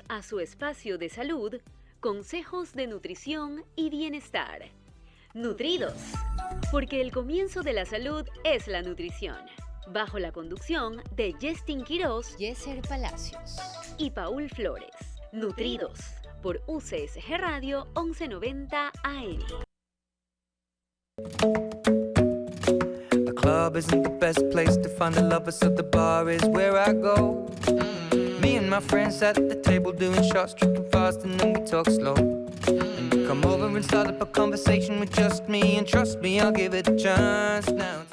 A su espacio de salud, consejos de nutrición y bienestar. Nutridos, porque el comienzo de la salud es la nutrición. Bajo la conducción de Justin Quiroz, Yeser Palacios y Paul Flores. Nutridos, por UCSG Radio 1190 AM. The club isn't the best place to find the lovers, so the bar is where I go. Me and my friends at the table doing shots, tripping fast, and then we talk slow. And you come over and start up a conversation with just me, and trust me, I'll give it a chance now.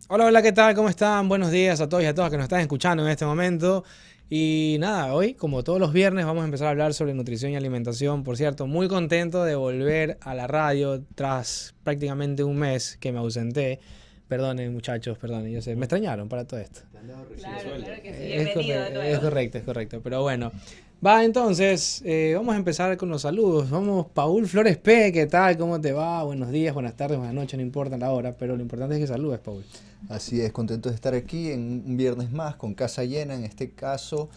Hola, hola, ¿qué tal? ¿Cómo están? Buenos días a todos y a todas que nos están escuchando en este momento. Y nada, hoy, como todos los viernes, vamos a empezar a hablar sobre nutrición y alimentación. Por cierto, muy contento de volver a la radio tras prácticamente un mes que me ausenté. Perdonen, muchachos, perdonen, yo sé, me extrañaron para todo esto. Claro que sí, bienvenido de nuevo. Es correcto, pero bueno. Va, entonces, vamos a empezar con los saludos. Vamos, Paul Flores P, ¿qué tal? ¿Cómo te va? Buenos días, buenas tardes, buenas noches, no importa la hora, pero lo importante es que saludes, Paul. Así es, contento de estar aquí en un viernes más con casa llena. En este caso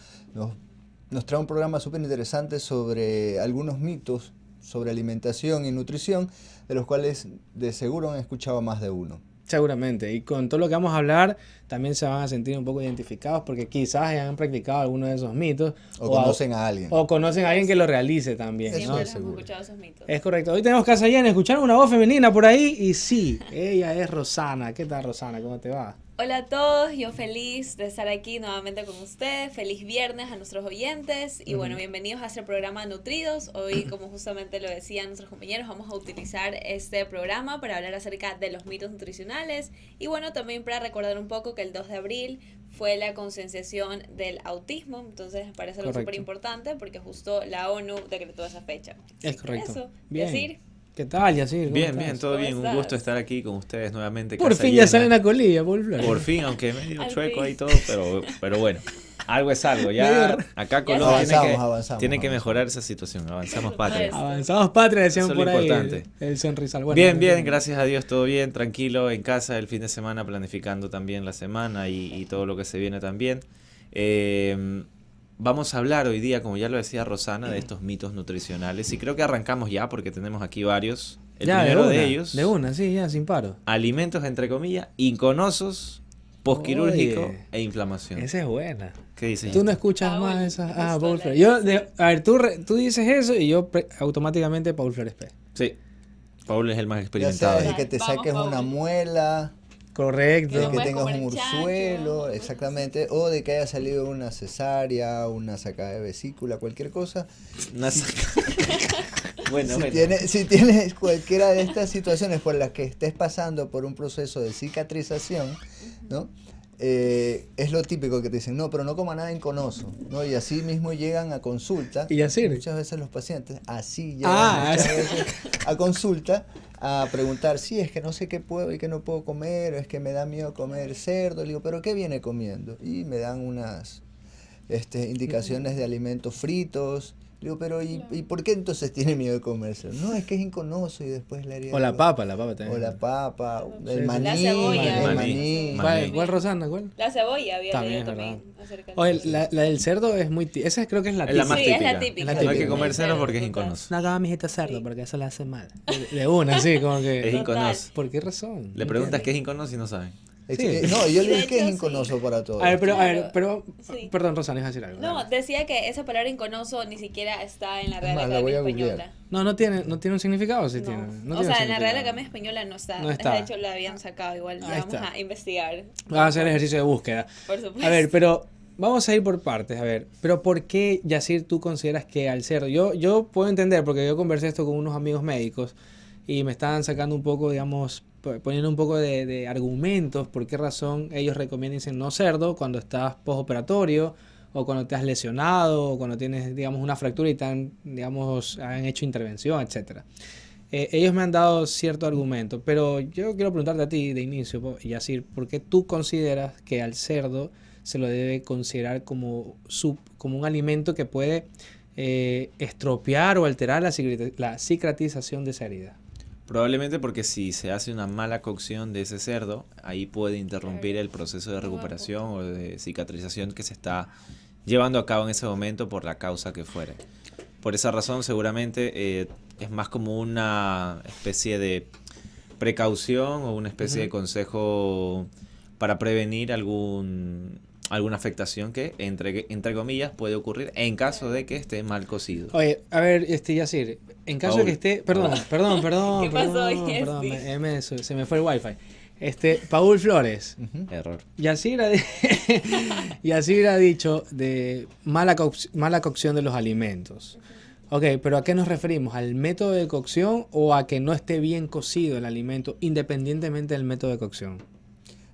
nos trae un programa súper interesante sobre algunos mitos sobre alimentación y nutrición, de los cuales de seguro han escuchado más de uno. Seguramente, y con todo lo que vamos a hablar también se van a sentir un poco identificados porque quizás hayan practicado alguno de esos mitos. O conocen a alguien. O conocen a alguien que lo realice también, ¿no? Siempre hemos escuchado esos mitos. Es correcto. Hoy tenemos casa llena, escucharon una voz femenina por ahí y sí, ella es Rosana. ¿Qué tal, Rosana? ¿Cómo te va? Hola a todos, yo feliz de estar aquí nuevamente con ustedes. Feliz viernes a nuestros oyentes y bueno, bienvenidos a este programa Nutridos. Hoy, como justamente lo decían nuestros compañeros, vamos a utilizar este programa para hablar acerca de los mitos nutricionales y bueno, también para recordar un poco que el 2 de abril fue la concienciación del autismo, entonces me parece algo súper importante porque justo la ONU decretó esa fecha. Es correcto. Eso, bien. Yacir. ¿Qué tal, Yacir? Bien, estás? bien, todo ¿Cómo bien. Un estás? gusto estar aquí con ustedes nuevamente. Por casa fin llena. ya salen a colilla, Paul Flores. Por fin, aunque medio Al chueco fin. ahí todo, pero bueno. Algo es algo. Ya acá Colombia Avanzamos. tiene que mejorar esa situación. Avanzamos patria. Eso. Avanzados patria, decían Eso es por lo ahí. importante. El sonrisal. Bueno, Bien, bien, gracias a Dios, todo bien, tranquilo, en casa el fin de semana, planificando también la semana y todo lo que se viene también. Vamos a hablar hoy día, como ya lo decía Rosana, de estos mitos nutricionales y creo que arrancamos ya porque tenemos aquí varios. El ya, primero de de ellos, sí, ya, sin paro. alimentos entre comillas inconosos, posquirúrgico Oye, e inflamación. Esa es buena. ¿Qué dices? Tú no escuchas Paul, más esas. Ah, justo Paul la Flores. Yo, dice. a ver, tú dices eso y yo automáticamente Paul Flores P. Sí, Paul es el más Ya experimentado. sea ahí. de que te Vamos, saques Paul. una muela, Correcto. de que puedes tengas comer un chancho, urzuelo, ¿no? exactamente, o de que haya salido una cesárea, una sacada de vesícula, cualquier cosa. Una bueno, Si tienes cualquiera de estas situaciones por las que estés pasando por un proceso de cicatrización, ¿no? Es lo típico que te dicen, no, pero no coma nada inconoso, ¿no? Y así mismo llegan a consulta. Y así. Muchas veces los pacientes así llegan muchas veces a consulta a preguntar, sí, es que no sé qué puedo y qué no puedo comer, o es que me da miedo comer cerdo. Le digo, ¿pero qué viene comiendo? Y me dan unas indicaciones de alimentos fritos. Le digo, pero ¿y por qué entonces tiene miedo de comerse? No, es que es inconoso y después le haría... O la papa también. O la papa, Sí, el sí. maní, La cebolla. el Maní. maní. ¿Cuál, Rosana? ¿Cuál? La cebolla había También, leído ¿verdad? también acerca de Oye, eso. la del cerdo es muy... Esa creo que es la Es la más Sí, típica. es la típica. No hay que típica. comérselo porque es Total. inconoso. No haga mijita cerdo porque eso le hace mal. De una, sí, como Es que... inconoso. ¿Por qué razón? Le preguntas qué es inconoso y no saben. Sí. No, yo Y le de dije que es hecho, inconoso para todos. A ver, Claro, pero... sí. Perdón, Rosana, ibas a decir algo. No, Dale. decía que esa palabra inconoso ni siquiera está en la Real más, la voy Academia a googlear. Española. No tiene un significado, sí No. tiene. No O tiene sea, un en la Real significado. Academia Española no está. No está. De hecho, la habían sacado igual. Ya Ahí vamos está. a investigar. Vas a hacer ejercicio de búsqueda. Por supuesto. A ver, pero vamos a ir por partes. A ver, pero ¿por qué, Yacir, tú consideras que al cerdo? Yo puedo entender, porque yo conversé esto con unos amigos médicos y me estaban sacando un poco, digamos, poniendo un poco de argumentos por qué razón ellos recomiendan dicen no cerdo cuando estás postoperatorio o cuando te has lesionado o cuando tienes, digamos, una fractura y han hecho intervención, etcétera. Ellos me han dado cierto argumento, pero yo quiero preguntarte a ti de inicio, Yacir, ¿por qué tú consideras que al cerdo se lo debe considerar como un alimento que puede estropear o alterar la cicatrización de esa herida? Probablemente porque si se hace una mala cocción de ese cerdo, ahí puede interrumpir el proceso de recuperación o de cicatrización que se está llevando a cabo en ese momento por la causa que fuere. Por esa razón seguramente es más como una especie de precaución o una especie de consejo para prevenir alguna afectación que, entre comillas, puede ocurrir en caso de que esté mal cocido. Oye, a ver, Yacir, en caso de que esté... Perdón. ¿Qué pasó, Se me fue el wifi. Paul Flores. Error. Yacir ha dicho de mala cocción de los alimentos. Ok, pero ¿a qué nos referimos? ¿Al método de cocción o a que no esté bien cocido el alimento independientemente del método de cocción?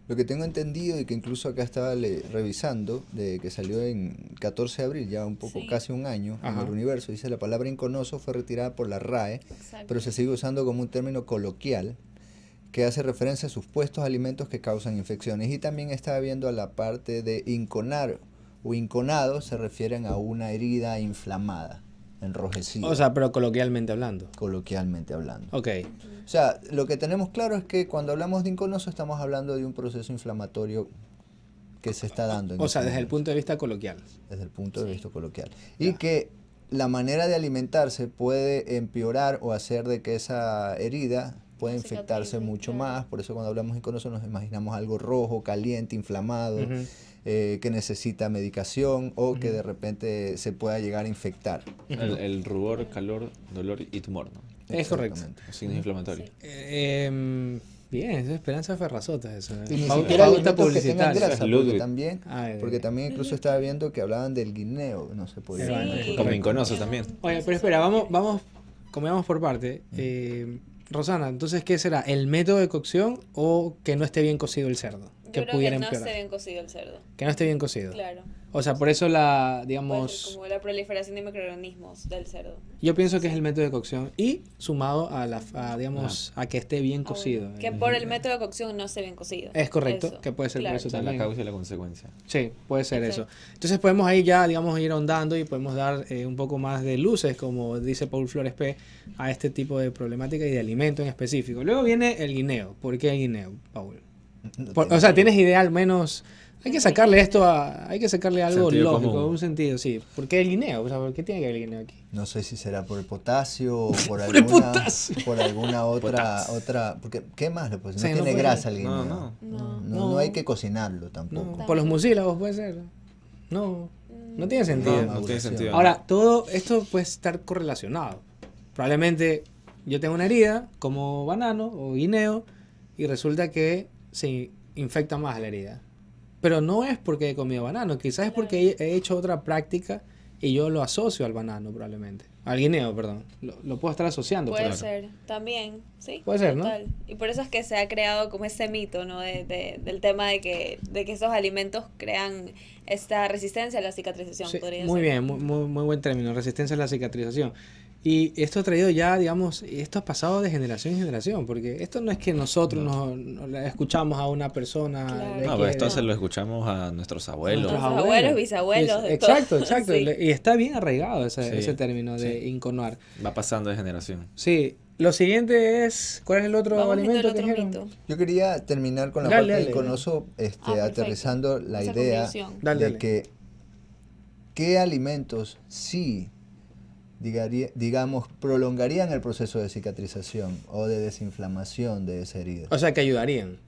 Lo que tengo entendido y que incluso acá estaba revisando, de que salió en 14 de abril, ya un poco, casi un año, en el Universo, dice: la palabra inconoso fue retirada por la RAE, pero se sigue usando como un término coloquial que hace referencia a supuestos alimentos que causan infecciones. Y también estaba viendo a la parte de inconar o inconado, se refieren a una herida inflamada, enrojecida. O sea, pero coloquialmente hablando. Coloquialmente hablando. Ok. O sea, lo que tenemos claro es que cuando hablamos de inconoso estamos hablando de un proceso inflamatorio que se está dando. O sea, desde el punto de vista coloquial. Desde el punto de vista coloquial. Y que la manera de alimentarse puede empeorar o hacer de que esa herida pueda infectarse mucho más. Por eso cuando hablamos de inconoso nos imaginamos algo rojo, caliente, inflamado, que necesita medicación o que de repente se pueda llegar a infectar. El rubor, calor, dolor y tumor, ¿no? Es correcto. Signos inflamatorios. Bien, es Esperanza Ferrazota eso. Y ni siquiera alimentos que tengan grasa, Ludwig. porque también incluso estaba viendo que hablaban del guineo, no se podía. Como inconoso también. Oye, pero espera, vamos, como vamos por parte. Rosana, entonces, ¿qué será? ¿El método de cocción o que no esté bien cocido el cerdo? Yo creo que no esté bien cocido el cerdo. Que no esté bien cocido. Claro. O sea, por eso digamos... Como la proliferación de microorganismos del cerdo. Yo pienso que es el método de cocción y sumado a que esté bien cocido. Que por el método de cocción no esté bien cocido. Es correcto, Eso. que puede ser por eso también. La causa y la consecuencia. Sí, puede ser eso. Entonces podemos ahí ya, digamos, ir ahondando y podemos dar un poco más de luces, como dice Paul Flores P, a este tipo de problemática y de alimento en específico. Luego viene el guineo. ¿Por qué el guineo, Paul? O sea, ¿tienes idea al menos? Hay que sacarle algo Sentido lógico, común. un sentido, sí. ¿Por qué el guineo? O sea, ¿por qué tiene que ver el guineo aquí? No sé si será por el potasio o por Por alguna otra, porque ¿qué más le puede? No Sí, no tiene puede- grasa el guineo. No. No hay que cocinarlo tampoco. No, por los mucílagos puede ser. No tiene sentido. No tiene sentido. Ahora, todo esto puede estar correlacionado. Probablemente yo tengo una herida, como banano o guineo, y resulta que se infecta más la herida. Pero no es porque he comido banano, quizás es porque he hecho otra práctica y yo lo asocio al banano probablemente. Al guineo, perdón. Lo puedo estar asociando. Puede claro. ser, también, sí. Puede ser, ¿no? Total. Y por eso es que se ha creado como ese mito, ¿no? Del tema de que esos alimentos crean esta resistencia a la cicatrización, Sí, podría muy ser. bien, muy buen término, resistencia a la cicatrización. Y esto ha traído ya, digamos, esto ha pasado de generación en generación, porque esto no es que nosotros nos le escuchamos a una persona. Claro. de No, que- pero esto se lo escuchamos a nuestros abuelos. Nuestros Nuestros abuelos, bisabuelos, de Exacto, todo. exacto. Sí. Y está bien arraigado Sí, ese término de inconuar. Va pasando de generación. Sí, lo siguiente es, ¿cuál es el otro Vamos viendo alimento el que otro dijeron? mito. Yo quería terminar con la Dale, parte dale. del inconoso, Perfecto. aterrizando la Esa idea conclusión. Dale, de que qué alimentos sí, digamos, prolongarían el proceso de cicatrización o de desinflamación de esa herida. O sea, que ayudarían.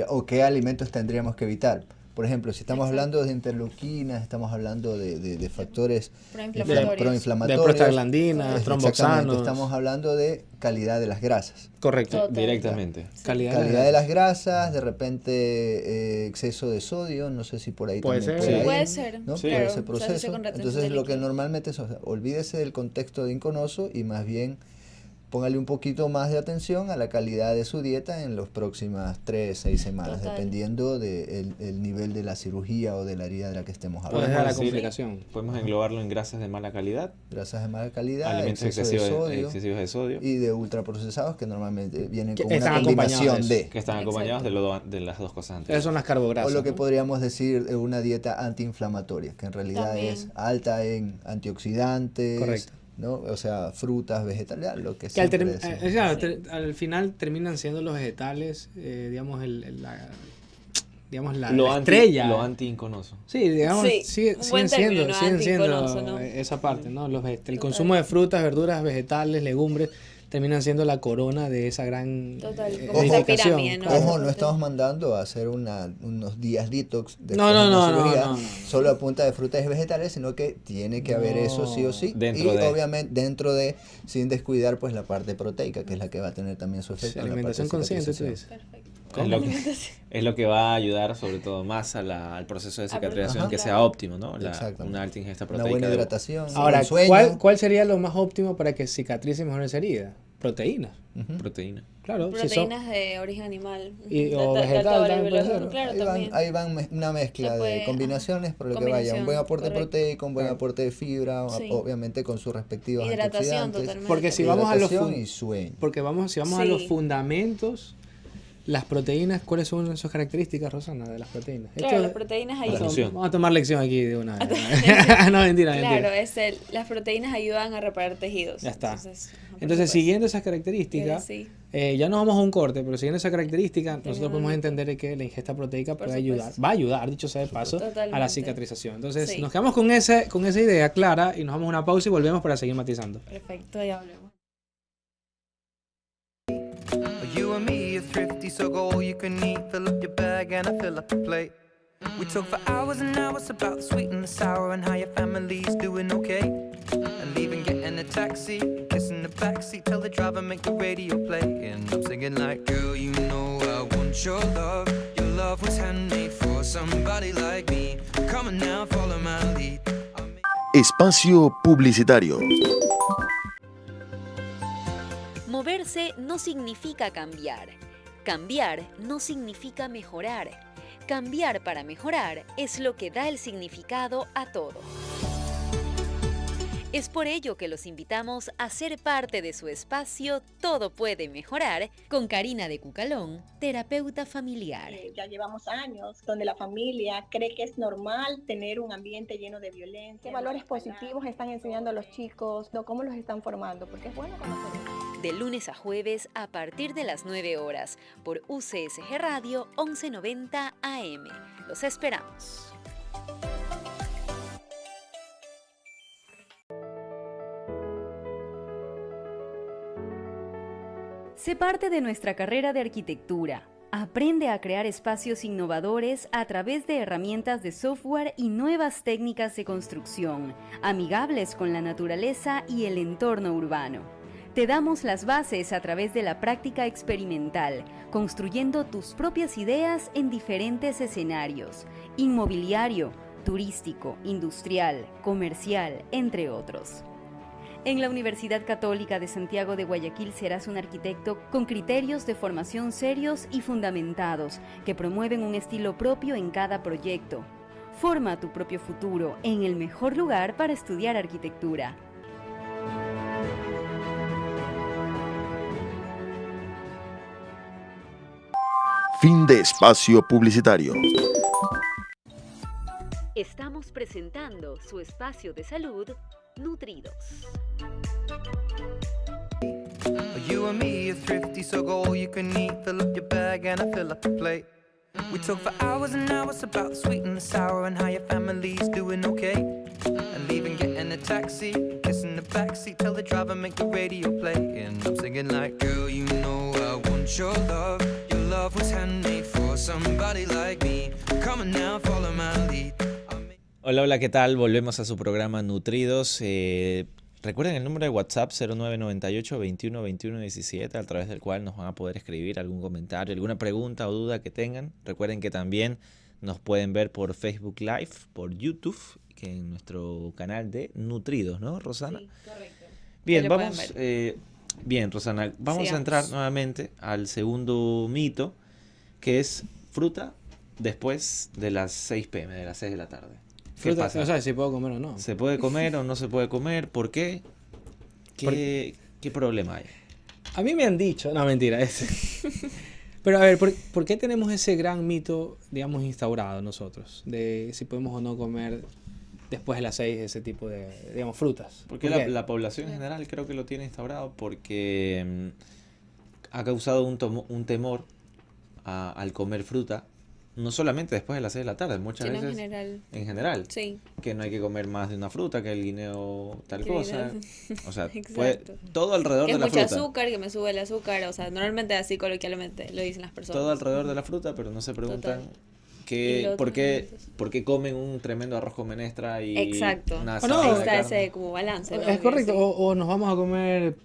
O qué alimentos tendríamos que evitar. Por ejemplo, si estamos hablando de interleuquinas, estamos hablando de factores Proinflamatorios. proinflamatorios. De prostaglandinas, Exactamente, tromboxanos. estamos hablando de calidad de las grasas. Correcto. Total. Directamente. Calidad de las grasas, de repente exceso de sodio, no sé si por ahí Puede también ser. puede ir, Puede ser, ¿no? Sí. Por claro, ese se asocia proceso. con retención Entonces de lo que líquido. normalmente es, o sea, olvídese del contexto de inconoso y más bien póngale un poquito más de atención a la calidad de su dieta en las próximas 3-6 semanas, Total. dependiendo del nivel de la cirugía o de la herida de la que estemos Puede hablando. ser la decir- complicación. Podemos englobarlo en grasas de mala calidad, Grasas de mala calidad, alimentos exceso de sodio excesivos de sodio, y de ultraprocesados que normalmente vienen Que con una están acompañados combinación de de... eso. que están acompañados de las dos cosas Esas anteriores. son las O carbograsas. lo que ¿no? podríamos decir una dieta antiinflamatoria, que en realidad También. es alta en antioxidantes, Correcto. ¿no? O sea, frutas, vegetales, lo que Que al, siempre decimos. claro, al final terminan siendo los vegetales, digamos, digamos, la Lo estrella. Lo anti-inconoso. Sí, digamos, Sí, un buen término, ¿no? siguen siendo Antiinconoso, ¿no? esa parte, ¿no? El Total. consumo de frutas, verduras, vegetales, legumbres, terminan siendo la corona de esa gran Total, como esa edificación. pirámide, ¿no? Ojo, no estamos mandando a hacer unos días detox de No, no. solo a punta de frutas y vegetales, sino que tiene que haber eso sí o sí. Dentro y de. obviamente dentro de, sin descuidar pues la parte proteica, que es la que va a tener también su efecto. en la parte Alimentación de consciente, tú cicatrización. dices. Perfecto. Es lo que va a ayudar sobre todo más al proceso de cicatrización Ajá. que sea óptimo, ¿no? Exactamente. Una alta ingesta Una proteica. buena hidratación, Ahora, un sueño. ¿cuál sería lo más óptimo para que cicatrice mejor esa herida? Proteínas. Ujú. Proteína. Claro, si son- Proteínas de origen animal. Y- De o alta vegetal valor también puede biológico, ser. claro, Ahí también. una mezcla Se puede, de combinaciones, por lo que vaya. Un buen combinación, aporte correcto. proteico, un buen Claro. aporte de fibra, Sí. obviamente con sus respectivos Hidratación antioxidantes. totalmente. Porque si vamos a los Hidratación fun- y sueño. Porque si vamos a Sí. los fundamentos, las proteínas, ¿cuáles son sus características, Rosana, de las proteínas? Claro, Esto- las proteínas La ayudan. función. Vamos a tomar lección aquí de una vez. No, mentira, Claro, mentira. las proteínas ayudan a reparar tejidos. Ya está. Entonces, Entonces, siguiendo esesas características, sí. ya nos vamos a un corte, pero siguiendo esas características, nosotros Terminamos podemos el entender que la ingesta proteica Por puede ayudar, supuesto. va a ayudar, dicho sea de paso, a la Totalmente. cicatrización. Entonces, Sí. nos quedamos con esa idea clara y nos vamos a una pausa y volvemos para seguir matizando. Perfecto, ya volvemos. You and me are thrifty, so go all you can eat. Fill up your bag and I fill up the plate. We talk for hours and hours about the sweet and the sour and how your family's doing okay. And leaving, getting a taxi, kissing the backseat, tell the driver make the radio play. And I'm singing like, girl, you know I want your love. Your love was handmade for somebody like me. Come on now, follow my lead. Espacio Publicitario. Moverse no significa cambiar. Cambiar no significa mejorar. Cambiar para mejorar es lo que da el significado a todo. Es por ello que los invitamos a ser parte de su espacio Todo Puede Mejorar con Karina de Cucalón, terapeuta familiar. Ya llevamos años donde la familia cree que es normal tener un ambiente lleno de violencia. ¿Qué valores positivos están enseñando a los chicos? No, ¿cómo los están formando? Porque es bueno conocer eso. De lunes a jueves a partir de las 9 horas por UCSG Radio 1190 AM. Los esperamos. Sé parte de nuestra carrera de arquitectura. Aprende a crear espacios innovadores a través de herramientas de software y nuevas técnicas de construcción, amigables con la naturaleza y el entorno urbano. Te damos las bases a través de la práctica experimental, construyendo tus propias ideas en diferentes escenarios: inmobiliario, turístico, industrial, comercial, entre otros. En la Universidad Católica de Santiago de Guayaquil serás un arquitecto con criterios de formación serios y fundamentados que promueven un estilo propio en cada proyecto. Forma tu propio futuro en el mejor lugar para estudiar arquitectura. Fin de espacio publicitario. Estamos presentando su espacio de salud, Nutridos. You and me are thrifty, so go all you can eat. Fill up your bag and I fill up the plate. We talk for hours and hours about the sweet and the sour and how your family's doing okay. And leaving, getting a taxi, kissing the backseat, tell the driver make the radio play. And I'm singing like, girl, you know I want your love. Your love was handmade for somebody like me. Come on now, follow my lead. Hola, hola, ¿qué tal? Volvemos a su programa Nutridos. Recuerden el número de WhatsApp 0998 21 21 17, a través del cual nos van a poder escribir algún comentario, alguna pregunta o duda que tengan. Recuerden que también nos pueden ver por Facebook Live, por YouTube, que en nuestro canal de Nutridos, ¿no, Rosana? Sí, correcto. Bien, Ahí lo vamos. pueden Bien, Rosana, vamos a Sigamos. entrar nuevamente al segundo mito, que es fruta después de las 6 p.m., de las 6 de la tarde. ¿Qué Fruta, pasa? no sabes si puedo comer o no. ¿Se puede comer o no se puede comer? ¿Por qué? ¿Qué problema hay? A mí me han dicho, no, mentira, pero a ver, ¿por qué tenemos ese gran mito, digamos, instaurado nosotros? De si podemos o no comer después de las 6 ese tipo de, digamos, frutas. Porque ¿Por qué? la población en general creo que lo tiene instaurado porque ha causado un temor al comer fruta no solamente después de las 6 de la tarde, muchas Sino en veces general. en general, Sí. que no hay que comer más de una fruta, que el guineo tal Que cosa. viene- O sea, Exacto. todo alrededor Que de es la mucho fruta. azúcar, que me sube el azúcar. O sea, normalmente así coloquialmente lo dicen las personas. Todo alrededor de la fruta, pero no se preguntan Total. Y lo por otro, qué, entonces. por qué comen un tremendo arroz con menestra y Exacto. una no, salsa Ahí de está carne. ese como balance, ¿no? Es Que correcto, sí. o nos vamos a comer,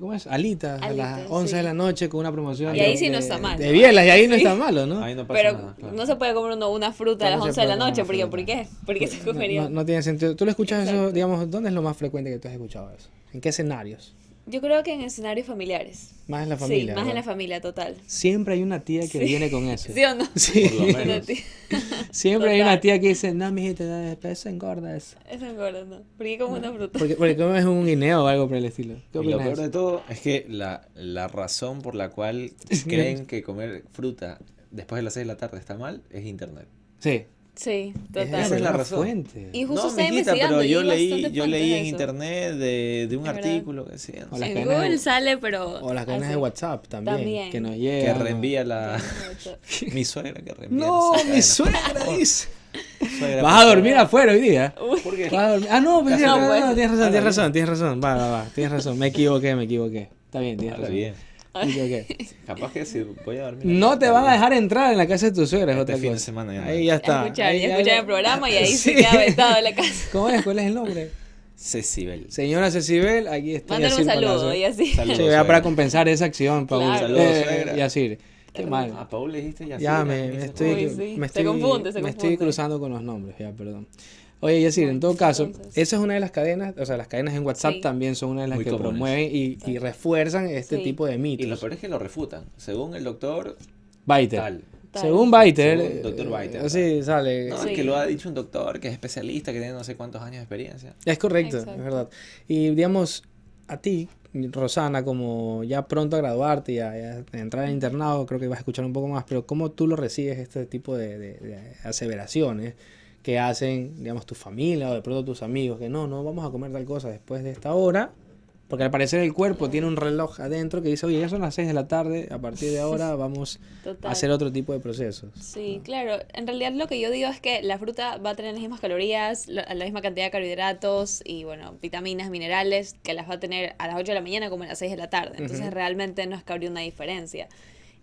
¿cómo es? Alitas a las Alitas, 11 de sí. la noche con una promoción Y ahí sí no está mal, de ¿no? bielas, y ahí no Sí. está malo, ¿no? Ahí no pasa Pero nada, claro. no se puede comer uno una fruta a No las se 11 de la puede comer noche. una Porque, fruta. ¿por qué? ¿Por qué se comería? No tiene sentido. ¿Tú lo escuchas eso, Exacto. digamos, dónde es lo más frecuente que tú has escuchado eso? ¿En qué escenarios? Yo creo que en escenarios familiares. Más en la familia. Sí, más en ¿verdad? la familia, total. Siempre hay una tía que Sí. viene con eso. ¿Sí o no? Sí. Por lo menos. Una tía. Siempre hay Total. una tía que dice, no, mijita, eso engorda eso. Eso engorda, ¿no? Porque como una fruta. Porque comes un guineo o algo por el estilo. ¿Qué Y lo opinas peor de de eso? todo es que la razón por la cual creen que comer fruta después de las 6 de la tarde está mal es internet. Sí. Sí, Esa total. es la una razón. fuente. Y justo No, estaba mijita, investigando. pero y yo hay leí, bastantes yo leí fuentes en de eso. internet de un Es verdad. artículo que decía, no O sé, las En cadenas de- Google sale, pero. O las cadenas de así. WhatsApp también, También. que nos que llegan. reenvía mi suegra que reenvía No, esa mi cadena. suegra dice. Suegra, Vas por a dormir favor. afuera hoy día. Uy, ¿Por qué? Vas a dormir- Ah, no, pues, Casi no, no. no, tienes razón, Habla tienes razón, tienes razón. Va, tienes razón. Me equivoqué. Está bien, tienes Habla razón. bien. Me equivoqué. Capaz que si voy a dormir. No te van a dejar entrar en la casa de tu suegra, es Este otra fin de cosa. semana ya no. Ahí ya está. escuchar, Ahí- ya ahí- escuchar el programa y ahí Sí. se queda vetado de la casa. ¿Cómo es? ¿Cuál es el nombre? Cecibel. Señora Cecibel, aquí está. Mándale un Yacir saludo Palacio. y así. Saludos, Sí, ya suegra. para compensar esa acción, Paul. Claro. Saludos, suegra. Yacir. Qué mal. A Paul le dijiste ya. Ya sí, me dice, estoy, Uy, sí. me Se estoy, confunde, se me estoy confunde. cruzando con los nombres, ya, perdón. Oye, Yacir, en todo caso, Entonces. esa es una de las cadenas, o sea, las cadenas en WhatsApp Sí. también son una de las Muy que comunes. promueven y refuerzan este Sí. tipo de Y mitos. lo peor es que lo refutan. Según el doctor, Biter. tal. Según Biter, Según Dr. Biter, así sale. No, Sí. es que lo ha dicho un doctor que es especialista, que tiene no sé cuántos años de experiencia. Es correcto, Exacto. es verdad. Y digamos, a ti, Rosana, como ya pronto a graduarte y a entrar al internado, creo que vas a escuchar un poco más, pero ¿cómo tú lo recibes este tipo de aseveraciones que hacen, digamos, tu familia o de pronto tus amigos, que no vamos a comer tal cosa después de esta hora? Porque al parecer el cuerpo tiene un reloj adentro que dice, oye, ya son las 6 de la tarde, a partir de ahora vamos Total. a hacer otro tipo de procesos. Sí, claro. En realidad lo que yo digo es que la fruta va a tener las mismas calorías, la misma cantidad de carbohidratos y, bueno, vitaminas, minerales, que las va a tener a las 8 de la mañana como a las 6 de la tarde. Entonces realmente no es que habría una diferencia.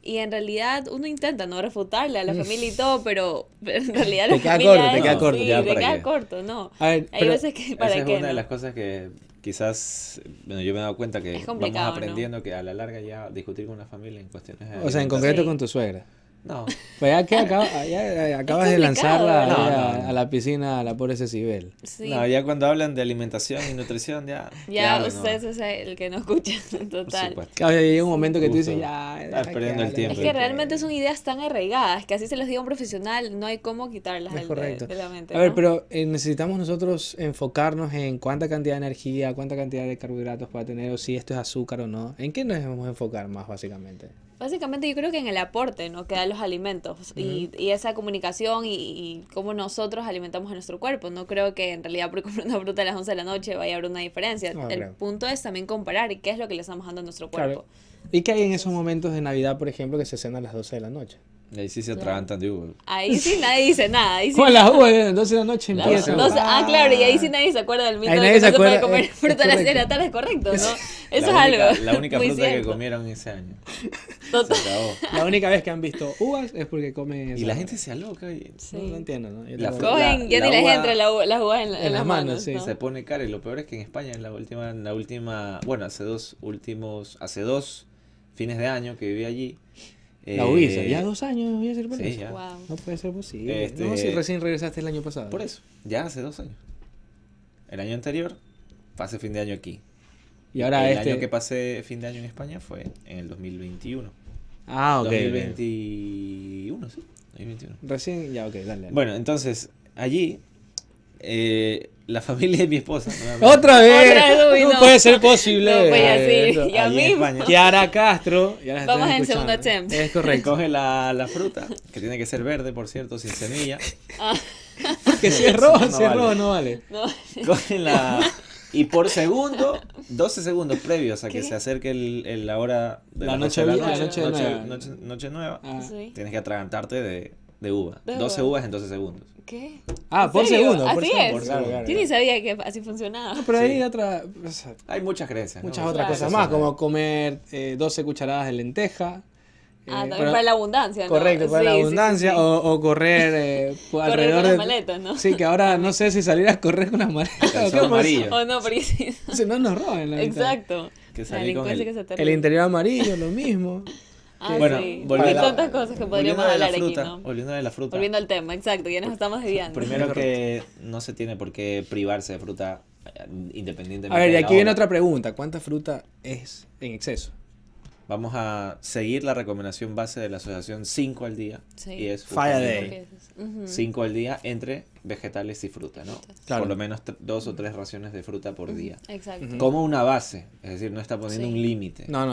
Y en realidad uno intenta no refutarle a la familia y todo, pero en realidad Te la queda familia corto, te es- queda corto. Sí, Ya, te ¿para queda qué? corto, no. A ver, Hay pero- veces que para Esa es qué, una de ¿no? las cosas que quizás, bueno, yo me he dado cuenta que Es complicado, vamos aprendiendo que a la larga ya discutir con la familia en cuestiones de O sea, en alimentación- concreto Sí. con tu suegra. No, Pues ya que ya acabas de complicado, lanzarla ¿verdad? ahí No, no. a la piscina, a la pobre Cecibel. Sí. no, ya cuando hablan de alimentación y nutrición ya... que Ya hablen, usted ¿no? es el que no escucha, Por total. supuesto. Claro, ya llega un momento que tú Justo. dices, ya... Estás deja perdiendo que el hable. tiempo. Es que realmente son ideas tan arraigadas que así se los diga un profesional, no hay cómo quitarlas Es de, correcto. de la mente. A ver, ¿no? pero necesitamos nosotros enfocarnos en cuánta cantidad de energía, cuánta cantidad de carbohidratos puede tener, o si esto es azúcar o no. ¿En qué nos debemos enfocar más, básicamente? Básicamente yo creo que en el aporte, ¿no? Que dan los alimentos y esa comunicación y cómo nosotros alimentamos a nuestro cuerpo. No creo que en realidad por comer una fruta a las 11 de la noche vaya a haber una diferencia. No el creo. punto es también comparar qué es lo que le estamos dando a nuestro cuerpo. Claro. ¿Y qué hay en esos momentos de Navidad, por ejemplo, que se cena a las 12 de la noche? Y ahí sí se atragantan de uva. Ahí sí nadie dice nada. Ahí sí Con las uvas, a las 12 de la noche las empiezan. 12 claro, y ahí sí nadie se acuerda del mito Ahí de nadie que se no se puede acuerda, comer es fruta a las 6 de la correcto. tarde, es correcto, ¿no? Eso La es única- algo La única muy fruta que cierto. comieron ese año. Total. Se acabó. La única vez que han visto uvas es porque comen... Y esa la hora. gente se aloca y Sí. No entiendo, ¿no? Yo La tampoco- fruta- Cogen, ya la ni les uva- entra las uvas en las manos. sí. ¿no? se pone cara y lo peor es que en España en la última, bueno, hace dos fines de año que viví allí. La hubiese, ya 2 años voy a ser por Sí, eso. ya. Wow. No puede ser posible. Este- No, si recién regresaste el año pasado. Por eso, ya hace 2 años. El año anterior pasé fin de año aquí. Y ahora el este... año que pasé fin de año en España fue en el 2021. Ah, ok. ok. 2021, sí. 2021. Recién, ya, ok, dale. Bueno, entonces, allí, la familia de mi esposa. nuevamente, ¡Otra vez! Otra vez, uy, no no. puede ser posible. No puede así. Eso. Ya allí en mismo. España, Kiara Castro. Ya la Vamos están en segundo escuchando. attempt. Es correcto. recoge la fruta, que tiene que ser verde, por cierto, sin semilla. Que si es rojo, No si es vale. rojo, no vale. No, Cogen la... Y por segundo, 12 segundos previos a que ¿Qué? se acerque la hora de La las noche 12 de vieja, la noche noche, nueva. noche nueva, Ah, sí. tienes que atragantarte de de uva. De 12 uva. uvas en 12 segundos. ¿Qué? Ah, ¿En por serio? segundo. Por Así segundo. es. Claro, claro, Yo ni claro. sabía que así funcionaba. No, pero hay Sí. otra, o sea, Hay muchas creencias, ¿no? muchas otras Claro. cosas más, como comer 12 cucharadas de lenteja. También pero- para la abundancia, ¿no? Correcto, para la Sí, sí, abundancia. sí, sí. O correr Correr alrededor con las de... maletas, ¿no? Sí, que ahora no sé si salir a correr con las maletas. o Calzón qué, pues, amarillo. O no, porque sí. Si no nos roban la mitad. Exacto. Que La salí con delincuencia el- que se El terrible. interior amarillo, lo mismo. Ah, Bueno, sí. volviendo- Hay tantas cosas que podríamos Volviendo de la hablar aquí, fruta, ¿no? volviendo de la fruta. Volviendo al tema, exacto, ya nos estamos desviando. Primero que no se tiene por qué privarse de fruta independientemente A ver, y de la aquí viene hora. otra pregunta. ¿Cuánta fruta es en exceso? Vamos a seguir la recomendación base de la asociación 5 al día. Sí. Y es Falla justamente day. Ujú. 5 al día entre vegetales y fruta, ¿no? Claro. Por lo menos 2 o 3 raciones de fruta por día. Exacto. Como una base, es decir, no está poniendo Sí. un límite. No.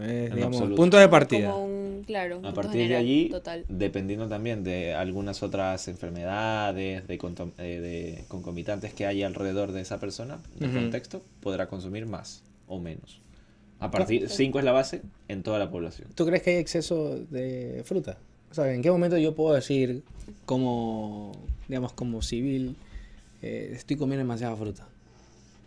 Es, En digamos, absoluto. punto de partida. Como un, claro, un A punto partir de general, allí, total. dependiendo también de algunas otras enfermedades, de concomitantes que hay alrededor de esa persona, del Ujú. contexto, podrá consumir más o menos. A partir 5 es la base en toda la población. ¿Tú crees que hay exceso de fruta? O sea, ¿en qué momento yo puedo decir como, digamos, como civil, estoy comiendo demasiada fruta?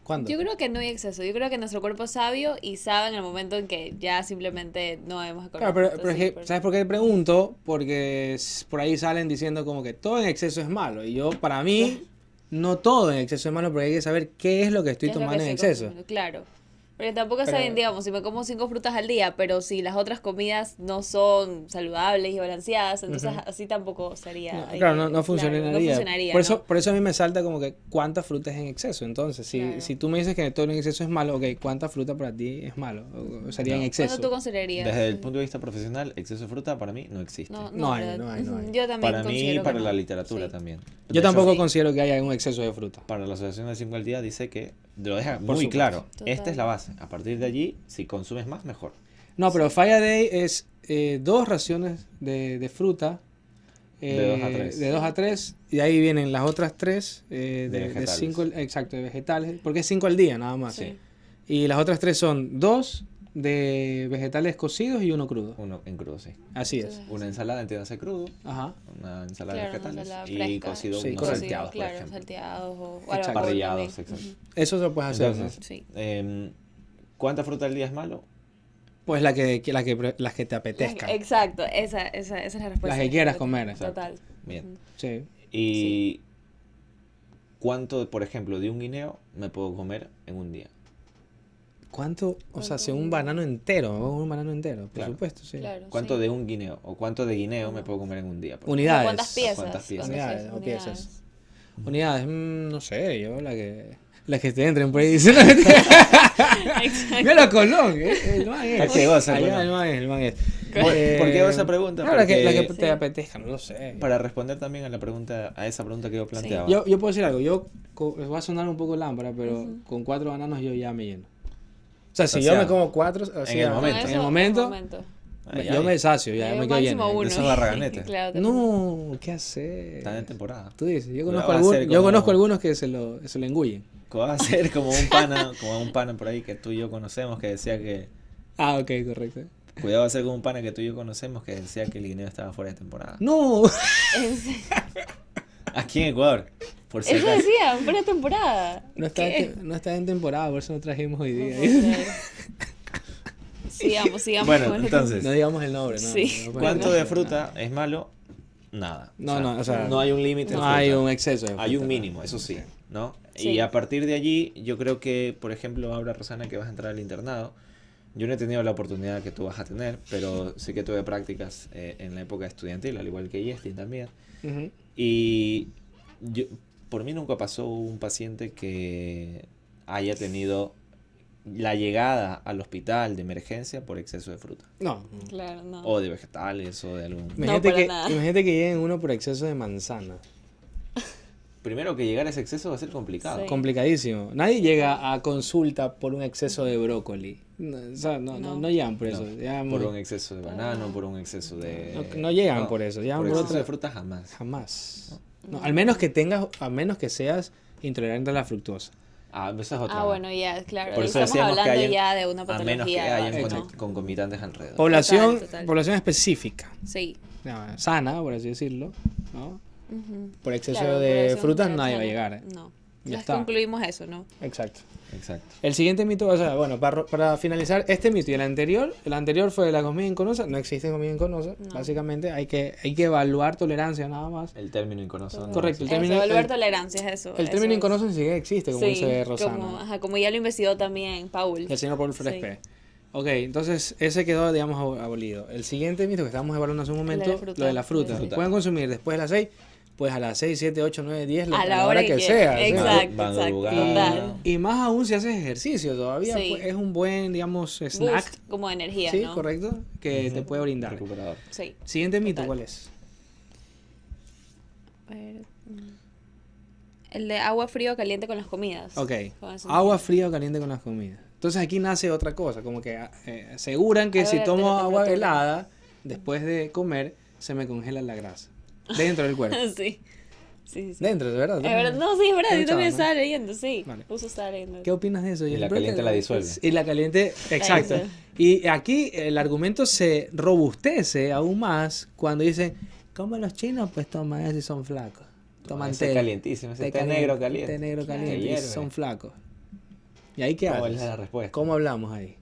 ¿Cuándo? Yo creo que no hay exceso. Yo creo que nuestro cuerpo es sabio y sabe en el momento en que ya simplemente no debemos de comer Claro, pero, fruta, pero es sí, que, pero- ¿sabes por qué pregunto? Porque por ahí salen diciendo como que todo en exceso es malo. Y yo, para mí, no todo en exceso es malo, porque hay que saber qué es lo que estoy ¿Qué es lo que tomando en estoy exceso. consumiendo? Claro. Porque tampoco está Pero- bien, digamos, si me como 5 frutas al día, pero si las otras comidas no son saludables y balanceadas, entonces Ujú. así tampoco sería. No, ahí, claro, no funcionaría. no funcionaría, por eso, ¿no? por eso a mí me salta como que cuánta fruta es en exceso. Entonces, si, Claro. si tú me dices que todo en exceso es malo, ok, ¿cuánta fruta para ti es malo? O sería en No. exceso. ¿Cuándo tú considerarías? Desde el punto de vista profesional, exceso de fruta para mí no existe. No hay, ¿verdad? no hay. Ujú, Yo también Para mí y considero que para no. la literatura Sí. también. Yo De tampoco hecho, considero que haya un exceso de fruta. para la asociación de 5 al día dice que lo deja Por muy supuesto. claro. Total. Esta es la base. A partir de allí, si consumes más, mejor. No, pero Falla Day es 2 raciones de fruta. De 2 a 3. De 2 a 3. Y ahí vienen las otras 3 de vegetales. 5, exacto, de vegetales. Porque es 5 al día nada más. Sí. Y las otras 3 son 2 de vegetales cocidos y 1 crudo. Uno en crudo, sí. Así es. Una ensalada, entiéndase crudo. Ajá. Una ensalada Claro, de una vegetales. ensalada Y fresca. cocido Sí, unos correcto. salteados, por Claro, ejemplo. salteados o Exacto. al vapor Parrillados, también. exacto. Eso se lo puedes hacer. Entonces, Ujú. Sí. ¿Cuánta fruta al día es malo? Pues las que te apetezcan. Exacto, esa es la respuesta. Las que quieras comer. Total. Bien. Sí. ¿Y cuánto, por ejemplo, de un guineo me puedo comer en un día? ¿Cuánto? O sea, si un banano entero, un banano entero, por Claro. supuesto, sí. Claro, ¿Cuánto sí. de un guineo o cuánto de guineo me puedo comer en un día? por Unidades. ¿Cuántas piezas? ¿Cuántas piezas? Unidades, o Unidades. piezas. Unidades, no sé, yo las que te entren por ahí diciendo. Exacto. Mira Colón, el man es. Está que goza, Allá Colón. el man es. ¿Por qué hago esa pregunta? Claro, la que Porque- te apetezca, no lo sé. Para responder también a la pregunta, a esa pregunta que yo planteaba. Yo puedo decir algo, va a sonar un poco lámpara, pero con 4 bananos yo ya me lleno. O sea, si yo me como 4, en el momento. En el momento, Ay, yo ay. me sacio, ya me quedo lleno. uno. Esos barraganetes. Claro, te- No, ¿qué haces? Están en temporada. Tú dices, yo Cuidado, conozco, va a ser yo como- conozco algunos que se lo engullen. Va a ser como un pana por ahí que tú y yo conocemos que decía que... Ah, ok, correcto. Cuidado, va a ser como un pana que tú y yo conocemos que decía que el guineo estaba fuera de temporada. No, En serio. Aquí en Ecuador, por si Eso acaso. decía, fuera temporada. no ¿Qué? está en temporada, por eso no trajimos hoy No día. puedo creer. Sigamos Bueno, con el- entonces, No digamos el nombre, ¿no? Sí. No, no, ¿cuánto no, de no, fruta es malo? Nada. No, o sea, no hay un límite. No de hay fruta. un exceso de Hay un fruta, mínimo, eso sí, ¿no? Sí. Y a partir de allí, yo creo que, por ejemplo, ahora Rosana, que vas a entrar al internado, yo no he tenido la oportunidad que tú vas a tener, pero sí que tuve prácticas en la época estudiantil, al igual que Yestin también. Ujú. Y por mí nunca pasó un paciente que haya tenido la llegada al hospital de emergencia por exceso de fruta. No. Claro, no. O de vegetales, o de algún... Imagínate, para nada. imagínate que lleguen uno por exceso de manzana. Primero que llegar a ese exceso va a ser complicado. Sí. Complicadísimo. Nadie llega a consulta por un exceso de brócoli. No, o sea, no llegan por eso. No, llegan por muy- un exceso de banano, por un exceso de... no llegan por eso. Llegan Por por exceso otra. de fruta jamás. Jamás. No, al menos que seas intolerante a la fructosa. Esa es otra. Bueno, ya, claro. Por eso Estamos decíamos que hablando hayan, ya de una a menos que patología. hayan ¿no? concomitantes alrededor. Población, Total. población específica, Sí. sana, por así decirlo, ¿no? Ujú. Por exceso Claro, de población frutas nadie va a sana. llegar. No. Ya Ya está. concluimos eso, ¿no? Exacto. Exacto. El siguiente mito, o sea, bueno, para finalizar este mito y el anterior fue la comida inconosa. No existe comida inconosa. No. Básicamente hay que evaluar tolerancia nada más. El término inconoso. ¿no? Correcto, el Eso, término, evaluar el, tolerancia es eso. el eso término es. inconoso ni siquiera existe, como Sí, dice Rosana. como ya lo investigó también Paul. El señor Paul Frespe. Ok, entonces ese quedó, digamos, abolido. El siguiente mito que estábamos evaluando hace un momento, fruta. lo de la fruta. Fruta. Pueden consumir después de las 6, pues a las 6, 7, 8, 9, 10, A la hora que sea. ¿sí? Exacto, Madrugada. total. Y más aún si haces ejercicio todavía, Sí. pues, es un buen, digamos, snack. Boost, como de energía, Sí, ¿no? correcto, que te puede brindar. Recuperador. Sí. Siguiente mito, Total. ¿cuál es? A ver, el de agua fría o caliente con las comidas. Ok, Con eso agua mismo. fría o caliente con las comidas. Entonces aquí nace otra cosa, como que aseguran que A si ver, tomo la agua temperatura. helada, después de comer, se me congela la grasa. Dentro del cuerpo. Sí. Sí, sí. Dentro, de verdad. Es verdad, no, sí, es verdad, yo Escuchaba, también ¿no? estaba leyendo, sí. Vale. Justo estaba leyendo. ¿Qué opinas de eso? Y Yo la creo caliente que- la disuelve. Y la caliente, exacto. disuelve. Y aquí el argumento se robustece aún más cuando dicen, como los chinos, pues toman eso y son flacos. Toman Ese té. calientísimo, ese té caliente, negro caliente. Té negro Claro. caliente Que y hierve. son flacos. ¿Y ahí qué ¿Cuál haces? es la respuesta? ¿Cómo hablamos ahí?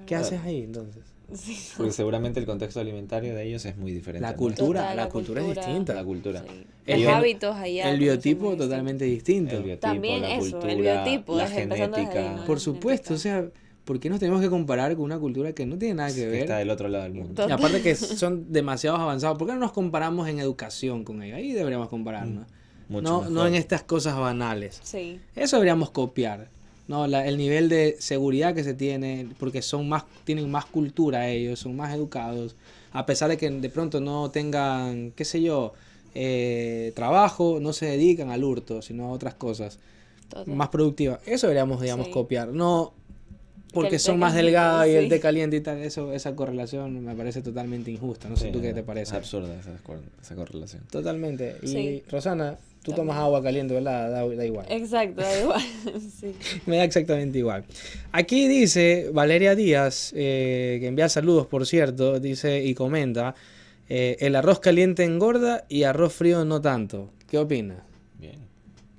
¿Qué Claro. haces ahí entonces? Sí. Porque seguramente el contexto alimentario de ellos es muy diferente. La al cultura, Total, la la cultura es cultura. distinta. nuestro. La cultura. Sí. El Los gen- hábitos allá. El también son biotipo muy totalmente distinto. El biotipo, También la eso, el cultura, biotipo, la es empezando desde genética, ahí, ¿no? Por supuesto, o sea, ¿por qué nos tenemos que comparar con una cultura que no tiene nada que que ver? está del otro lado del mundo. Total. Y aparte que son demasiado avanzados. ¿Por qué no nos comparamos en educación con ellos? Ahí deberíamos compararnos. Mucho No, mejor. no en estas cosas banales. Sí. Eso deberíamos copiar. No, el nivel de seguridad que se tiene, porque tienen más cultura ellos, son más educados, a pesar de que de pronto no tengan, qué sé yo, trabajo, no se dedican al hurto, sino a otras cosas Total. más productivas. Eso deberíamos, digamos, Sí. copiar. No porque el té son más caliente, delgados y el sí. té caliente y tal, esa correlación me parece totalmente injusta. No sé Sí, tú qué no, te parece. Es absurda esa correlación. Totalmente. Y Sí. Rosana, tú También. tomas agua caliente, ¿verdad? Da igual. Exacto, da igual. Sí. Me da exactamente igual. Aquí dice Valeria Díaz, que envía saludos, por cierto, dice y comenta, el arroz caliente engorda y arroz frío no tanto. ¿Qué opinas? Bien.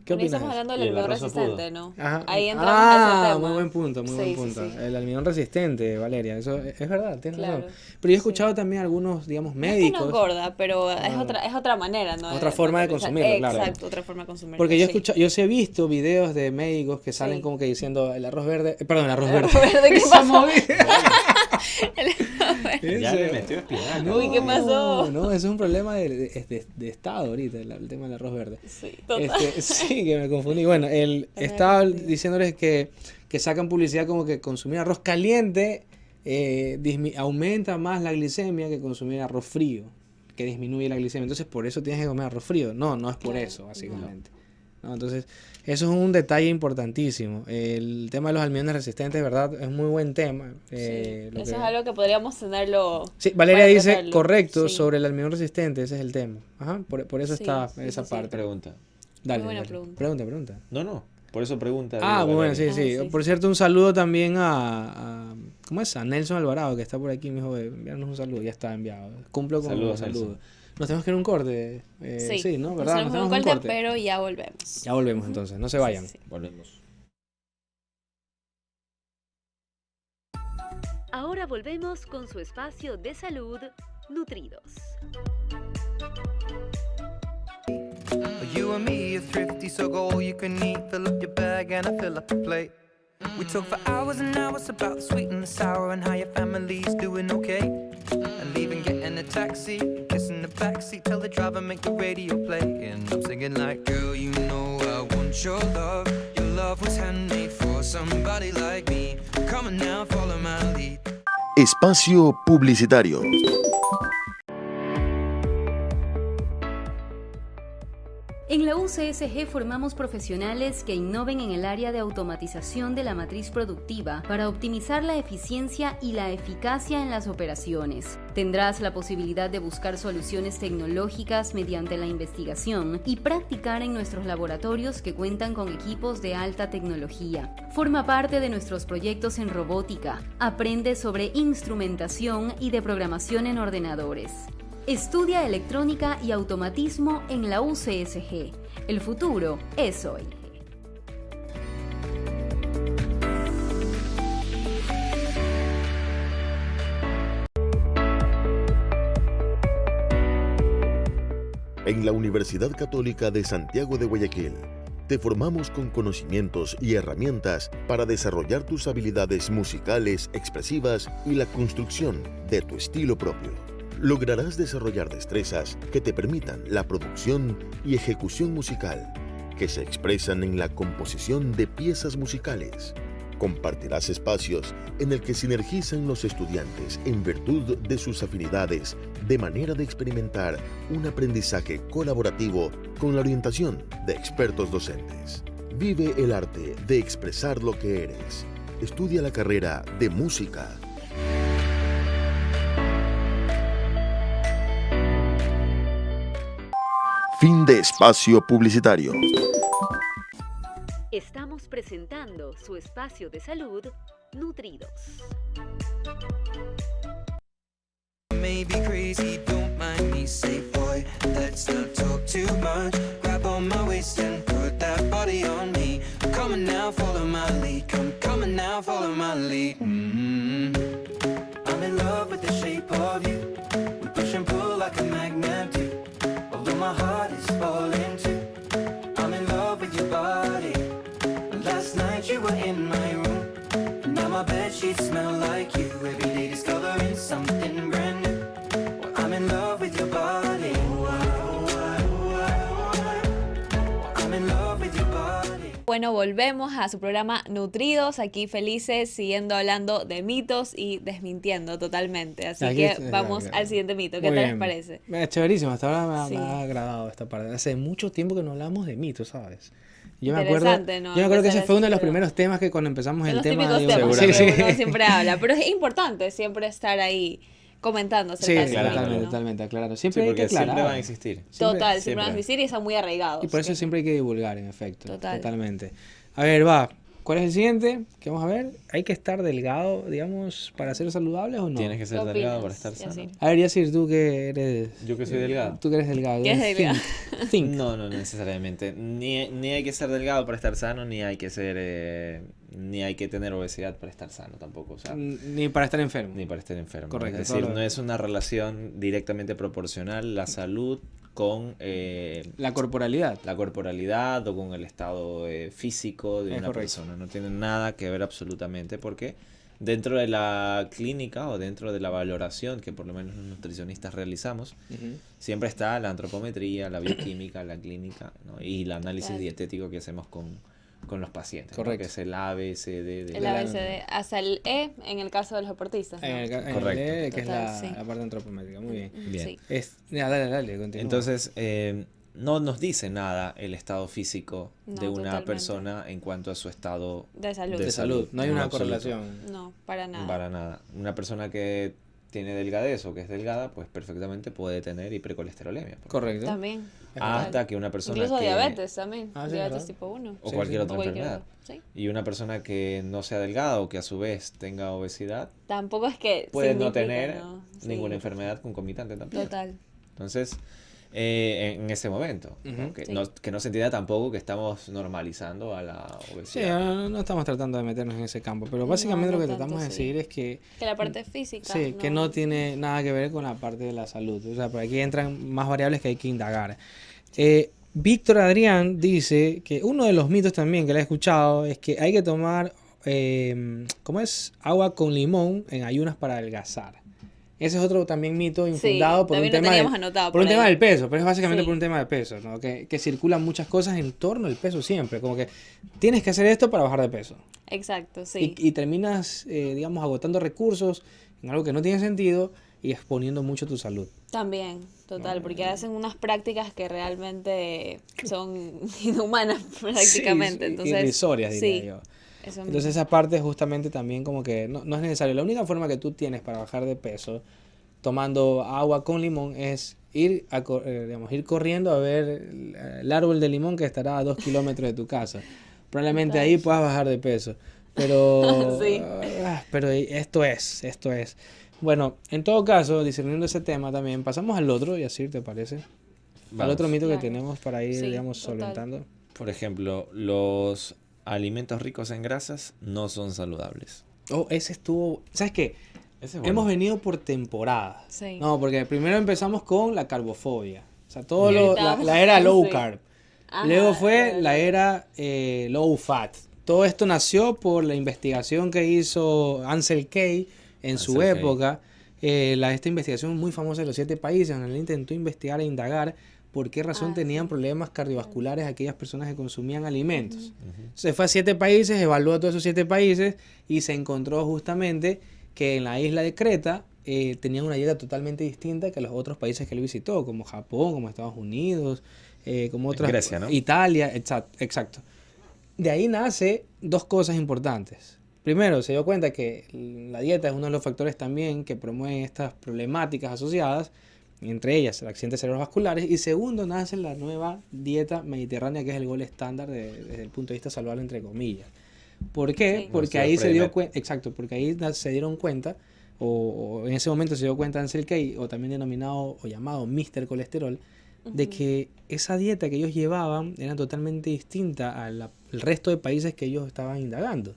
¿Qué Bueno, y opinas? estamos hablando Y del el almidón arroz resistente, sopudo. ¿no? Ajá. Ahí entramos a ese tema. Muy buen punto, muy buen Sí, sí, punto. sí. El almidón resistente, Valeria, eso es verdad, tienes Claro. razón. Pero yo he escuchado también algunos, digamos, No es que médicos. no engorda, pero es Ah. otra manera, ¿no? Otra forma de consumirlo, claro. Exacto, otra forma de consumirlo. Porque sí. yo sí he visto videos de médicos que salen Sí. como que diciendo el arroz verde, perdón, el arroz El arroz verde. verde, ¿qué Esa pasó? movida. Ya Ese- le metió espinaca. Uy, ¿qué pasó? No, eso es un problema de Estado ahorita, el tema del arroz verde. Sí, total. Sí, que me confundí. Bueno, él estaba diciéndoles que sacan publicidad como que consumir arroz caliente aumenta más la glicemia que consumir arroz frío, que disminuye la glicemia. Entonces, por eso tienes que comer arroz frío. No es por Claro, eso, básicamente. ¿No? Entonces, eso es un detalle importantísimo. El tema de los almidones resistentes, ¿verdad? Es muy buen tema. Sí, Lo eso que- es algo que podríamos tenerlo. Sí, Valeria para dice tratarlo. correcto Sí. sobre el almidón resistente, ese es el tema. Ajá, por eso Sí, está sí, esa sí, sí. parte. Pregunta. Dale, buena dale. pregunta. Pregunta. No. Por eso pregunta. Ah, digo, muy bueno, sí, Valeria. Ah, sí. Por cierto, un saludo también a ¿cómo es? A Nelson Alvarado, que está por aquí, me dijo, enviarnos un saludo, ya está enviado. Cumplo con Saludos, los saludos. Nelson. Nos tenemos que ir a un corte. Sí, ¿no? ¿Verdad? Nos tenemos un un corte, pero ya volvemos. Ya volvemos entonces, no se vayan. Sí. Volvemos. Ahora volvemos con su espacio de salud, Nutridos. You and me are thrifty, so go all you can eat. Fill up your bag and I fill up the plate. We talk for hours and hours about the sweet and the sour and how your family's doing okay. And leaving, getting a taxi, kissing the backseat, tell the driver make the radio play. And I'm singing like, girl, you know I want your love. Your love was handmade for somebody like me. Come on now, follow my lead. Espacio Publicitario. En la UCSG formamos profesionales que innoven en el área de automatización de la matriz productiva para optimizar la eficiencia y la eficacia en las operaciones. Tendrás la posibilidad de buscar soluciones tecnológicas mediante la investigación y practicar en nuestros laboratorios que cuentan con equipos de alta tecnología. Forma parte de nuestros proyectos en robótica. Aprende sobre instrumentación y de programación en ordenadores. Estudia electrónica y automatismo en la UCSG. El futuro es hoy. En la Universidad Católica de Santiago de Guayaquil, te formamos con conocimientos y herramientas para desarrollar tus habilidades musicales, expresivas y la construcción de tu estilo propio. Lograrás desarrollar destrezas que te permitan la producción y ejecución musical, que se expresan en la composición de piezas musicales. Compartirás espacios en el que sinergizan los estudiantes en virtud de sus afinidades, de manera de experimentar un aprendizaje colaborativo con la orientación de expertos docentes. Vive el arte de expresar lo que eres. Estudia la carrera de música. Fin de espacio publicitario. Estamos presentando su espacio de salud, Nutridos. Maybe crazy, don't mind me. Say, boy, let's not talk too much. Grab on my waist and put that body on me. I'm coming now, follow my lead. Come coming now, follow my lead. I'm in love with the shape of you. We push and pull like a magnet do. Although my heart is falling too. I'm in love with your body. Last night you were in my room. And now my bedsheets smell like you. Every day discovering something brand new. Well, I'm in love with your body. I'm in love with your body. Bueno, volvemos a su programa Nutridos, aquí felices, siguiendo hablando de mitos y desmintiendo totalmente. Así Aquí que está, vamos claro. al siguiente mito. ¿Qué Muy tal bien. les parece? Chéverísimo, hasta ahora Sí. me ha agradado esta parte. Hace mucho tiempo que no hablamos de mitos, ¿sabes? Yo me acuerdo, Interesante, ¿no? yo me acuerdo que ese Empezar fue uno de así, los pero- primeros temas que cuando empezamos Son el los tema típicos digo, temas sí, que sí. uno siempre habla, pero es importante siempre estar ahí comentando Sí, acerca de ese claro, mito, totalmente, ¿no? totalmente, aclarando. Sí, Siempre hay que porque siempre aclarar. van a existir. Total, siempre siempre. van a existir y están muy arraigados. Y por eso que- siempre hay que divulgar, en efecto. Total. Totalmente. A ver, va. ¿Cuál es el siguiente? ¿Qué vamos a ver? ¿Hay que estar delgado, digamos, para ser saludables o no? Tienes que ser ¿Qué delgado opinas, para estar sano. Yacir? A ver, Yacir, tú que eres... Yo que soy delgado. Tú que eres delgado. ¿Qué es eres delgado? Think. No, no necesariamente. Ni hay que ser delgado para estar sano, ni hay que ser, ni hay que tener obesidad para estar sano tampoco. O sea, Ni para estar enfermo. ni para estar enfermo. Correcto, Es decir, todo lo- no es una relación directamente proporcional la salud con La corporalidad. la corporalidad o con el estado físico de Es una correcto. persona. No tiene nada que ver absolutamente porque dentro de la clínica o dentro de la valoración que por lo menos los nutricionistas realizamos, Ujú. siempre está la antropometría, la bioquímica, la clínica, ¿no? Y el análisis Claro. dietético que hacemos con los pacientes, ¿no? Correcto. Que es el ABCD de El la- ABCD, hasta el E en el caso de los deportistas, ¿no? En el, en Correcto. el E, que Total, es sí. la parte antropométrica. Muy bien. Bien. Sí. Ya, dale, continúa. Entonces, no nos dice nada el estado físico No, de una totalmente. persona en cuanto a su estado De salud. de salud. No hay en una absoluto. correlación. No, para nada. Para nada. Una persona que tiene delgadez o que es delgada, pues perfectamente puede tener hipercolesterolemia. por Correcto. También. Hasta que una persona Incluso que... diabetes también. Ah, sí, diabetes ¿verdad? tipo 1. O Sí, cualquier sí. otra O cualquier enfermedad. otra, sí. Y una persona que no sea delgada o que a su vez tenga obesidad, Tampoco es que puede no significa, tener ¿no? Sí. ninguna enfermedad concomitante tampoco. Total. Entonces, en ese momento, ¿no? Ujú. Que, Sí. que no se entienda tampoco que estamos normalizando a la Sí, obesidad. no estamos tratando de meternos en ese campo, pero básicamente No, lo que no tratamos tanto, de sí. decir es que Que la parte física. sí, que no tiene nada que ver con la parte de la salud. O sea, por aquí entran más variables que hay que indagar. Víctor Adrián dice que uno de los mitos también que le he escuchado es que hay que tomar, ¿cómo es? Agua con limón en ayunas para adelgazar. Ese es otro también mito infundado por un también lo tema, teníamos anotado por un por tema ahí. del peso, pero es básicamente Sí. por un tema de peso, ¿no? Que circulan muchas cosas en torno al peso siempre, como que tienes que hacer esto para bajar de peso. Exacto, sí. Y terminas, digamos, agotando recursos en algo que no tiene sentido y exponiendo mucho tu salud. También, total, porque hacen unas prácticas que realmente son inhumanas prácticamente. Sí, Entonces, irrisorias, diría sí, yo. eso Entonces mismo. esa parte justamente también como que no es necesario. La única forma que tú tienes para bajar de peso tomando agua con limón es digamos, ir corriendo a ver el árbol de limón que estará a 2 kilómetros de tu casa. Probablemente Total. ahí puedas bajar de peso. Pero, Sí. pero esto es. Bueno, en todo caso, discerniendo ese tema también, pasamos al otro, y así te parece. Al Vamos. otro mito que Claro. tenemos para ir, Sí, digamos, total. solventando. Por ejemplo, los alimentos ricos en grasas no son saludables. Oh, ese estuvo. ¿Sabes qué? Ese es bueno. Hemos venido por temporadas. Sí. No, porque primero empezamos con la carbofobia. O sea, todo Y ahorita la vamos- era low sí. carb. Ajá, Luego fue claro. la era low fat. Todo esto nació por la investigación que hizo Ansel Keys en su Ansel Keys. época. Esta investigación muy famosa de los 7 países, donde él intentó investigar e indagar por qué razón tenían sí. problemas cardiovasculares aquellas personas que consumían alimentos. Se fue a 7 países, evaluó a todos esos 7 países y se encontró justamente que en la isla de Creta tenían una dieta totalmente distinta que los otros países que él visitó, como Japón, como Estados Unidos, como otras... Grecia, ¿no? Italia, exacto. De ahí nace 2 cosas importantes. Primero, se dio cuenta que la dieta es uno de los factores también que promueven estas problemáticas asociadas, entre ellas accidentes cerebrovasculares. Y segundo, nace la nueva dieta mediterránea, que es el gol estándar desde el punto de vista saludable, entre comillas. ¿Por qué? Sí. Porque Nuestro ahí se dio Predimed. cuenta, exacto, porque ahí se dieron cuenta, o en ese momento se dio cuenta Ansel Keys, o también denominado o llamado Mr. Colesterol, de que esa dieta que ellos llevaban era totalmente distinta al resto de países que ellos estaban indagando.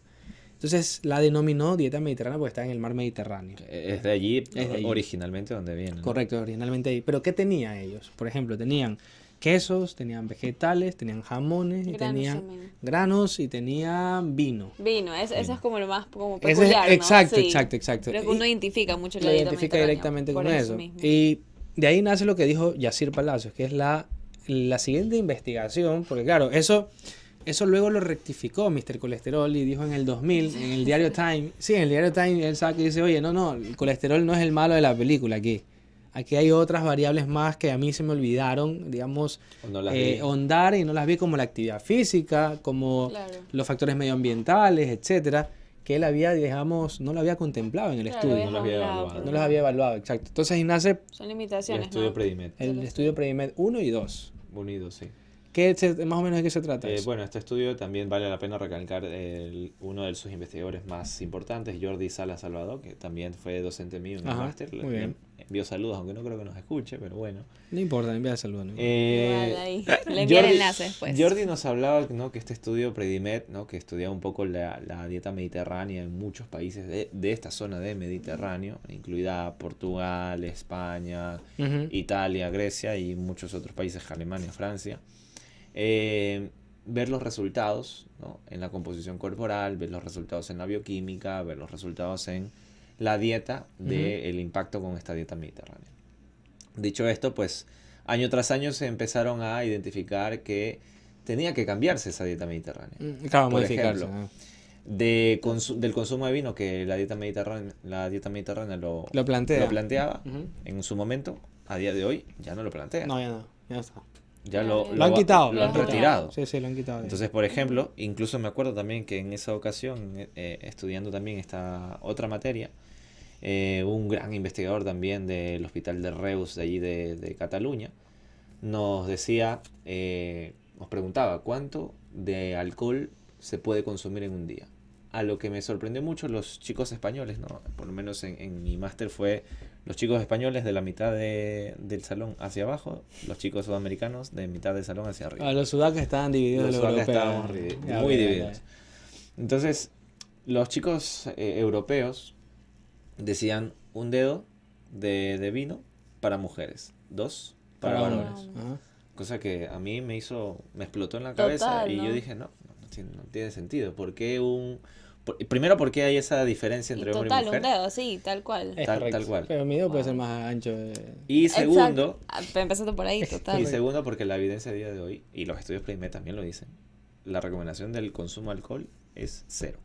Entonces la denominó dieta mediterránea porque está en el mar Mediterráneo. Es de allí, Es de allí. originalmente donde viene, ¿no? Correcto, originalmente ahí. Pero ¿qué tenían ellos? Por ejemplo, tenían quesos, tenían vegetales, tenían jamones, y Granos tenían también. granos y tenían vino. Vino, eso es como lo más como Ese es- peculiar, ¿no? exacto, Sí. exacto. Creo que Y uno identifica mucho la lo dieta identifica mediterránea directamente por con eso. mismo. Y de ahí nace lo que dijo Yacir Palacios, que es la siguiente investigación, porque claro, eso luego lo rectificó Mr. Colesterol y dijo en el 2000, en el diario Time, sí, en el diario Time él saca y dice, oye, no, el colesterol no es el malo de la película aquí. Aquí hay otras variables más que a mí se me olvidaron, digamos, O no las vi. ahondar y no las vi, como la actividad física, como Claro. los factores medioambientales, etcétera, que él había, digamos, no lo había contemplado en el Claro, estudio. No lo había hablado, evaluado. No los había evaluado, exacto. Entonces ahí nace Son El limitaciones, estudio ¿no? Predimed. el estudio Predimed 1 y 2. Unido, sí. Más o menos de qué se trata eso? Bueno, este estudio también vale la pena recalcar uno de sus investigadores más importantes, Jordi Sala Salvador, que también fue docente mío en el Ajá, máster. muy bien. Envío saludos, aunque no creo que nos escuche, pero bueno. No importa, envía saludos. ¿no? Igual ahí. Le envié el enlace después. Jordi nos hablaba, ¿no?, que este estudio Predimed, ¿no?, que estudiaba un poco la dieta mediterránea en muchos países de esta zona de Mediterráneo, incluida Portugal, España, Ujú. Italia, Grecia y muchos otros países, Alemania, Francia. Ver los resultados, ¿no?, en la composición corporal, ver los resultados en la bioquímica, ver los resultados en la dieta del impacto con esta dieta mediterránea. Dicho esto, pues año tras año se empezaron a identificar que tenía que cambiarse esa dieta mediterránea. Claro, Por modificarse. ejemplo, ¿no? Del consumo de vino, que la dieta mediterránea lo Lo planteaba Ujú. en su momento, a día de hoy ya no lo plantea. No, ya no, ya está. Ya Lo han quitado. Lo han retirado. Sí, lo han quitado. Entonces, por ejemplo, incluso me acuerdo también que en esa ocasión, estudiando también esta otra materia, un gran investigador también del Hospital de Reus de allí de Cataluña, nos decía, nos preguntaba cuánto de alcohol se puede consumir en un día. A lo que me sorprendió mucho los chicos españoles, ¿no? Por lo menos en mi máster fue los chicos españoles de la mitad del salón hacia abajo, los chicos sudamericanos de mitad del salón hacia arriba. Los sudacos estaban divididos Los de los sudacos europeos. estábamos Ya, muy ya, ya. divididos. Entonces, los chicos europeos decían un dedo de vino para mujeres, 2 para Para varones. hombres. Ajá. Cosa que a mí me explotó en la cabeza Total, y ¿no? yo dije, no tiene sentido. ¿Por qué primero, ¿por qué hay esa diferencia Y entre hombre y total, mujer? un dedo, sí, tal cual. Es Tal correcto. cual. Pero mi dedo puede Wow. ser más ancho. Y segundo, Exacto. Empezando por ahí, total. y segundo, porque la evidencia a día de hoy, y los estudios Predimed también lo dicen, la recomendación del consumo de alcohol es 0.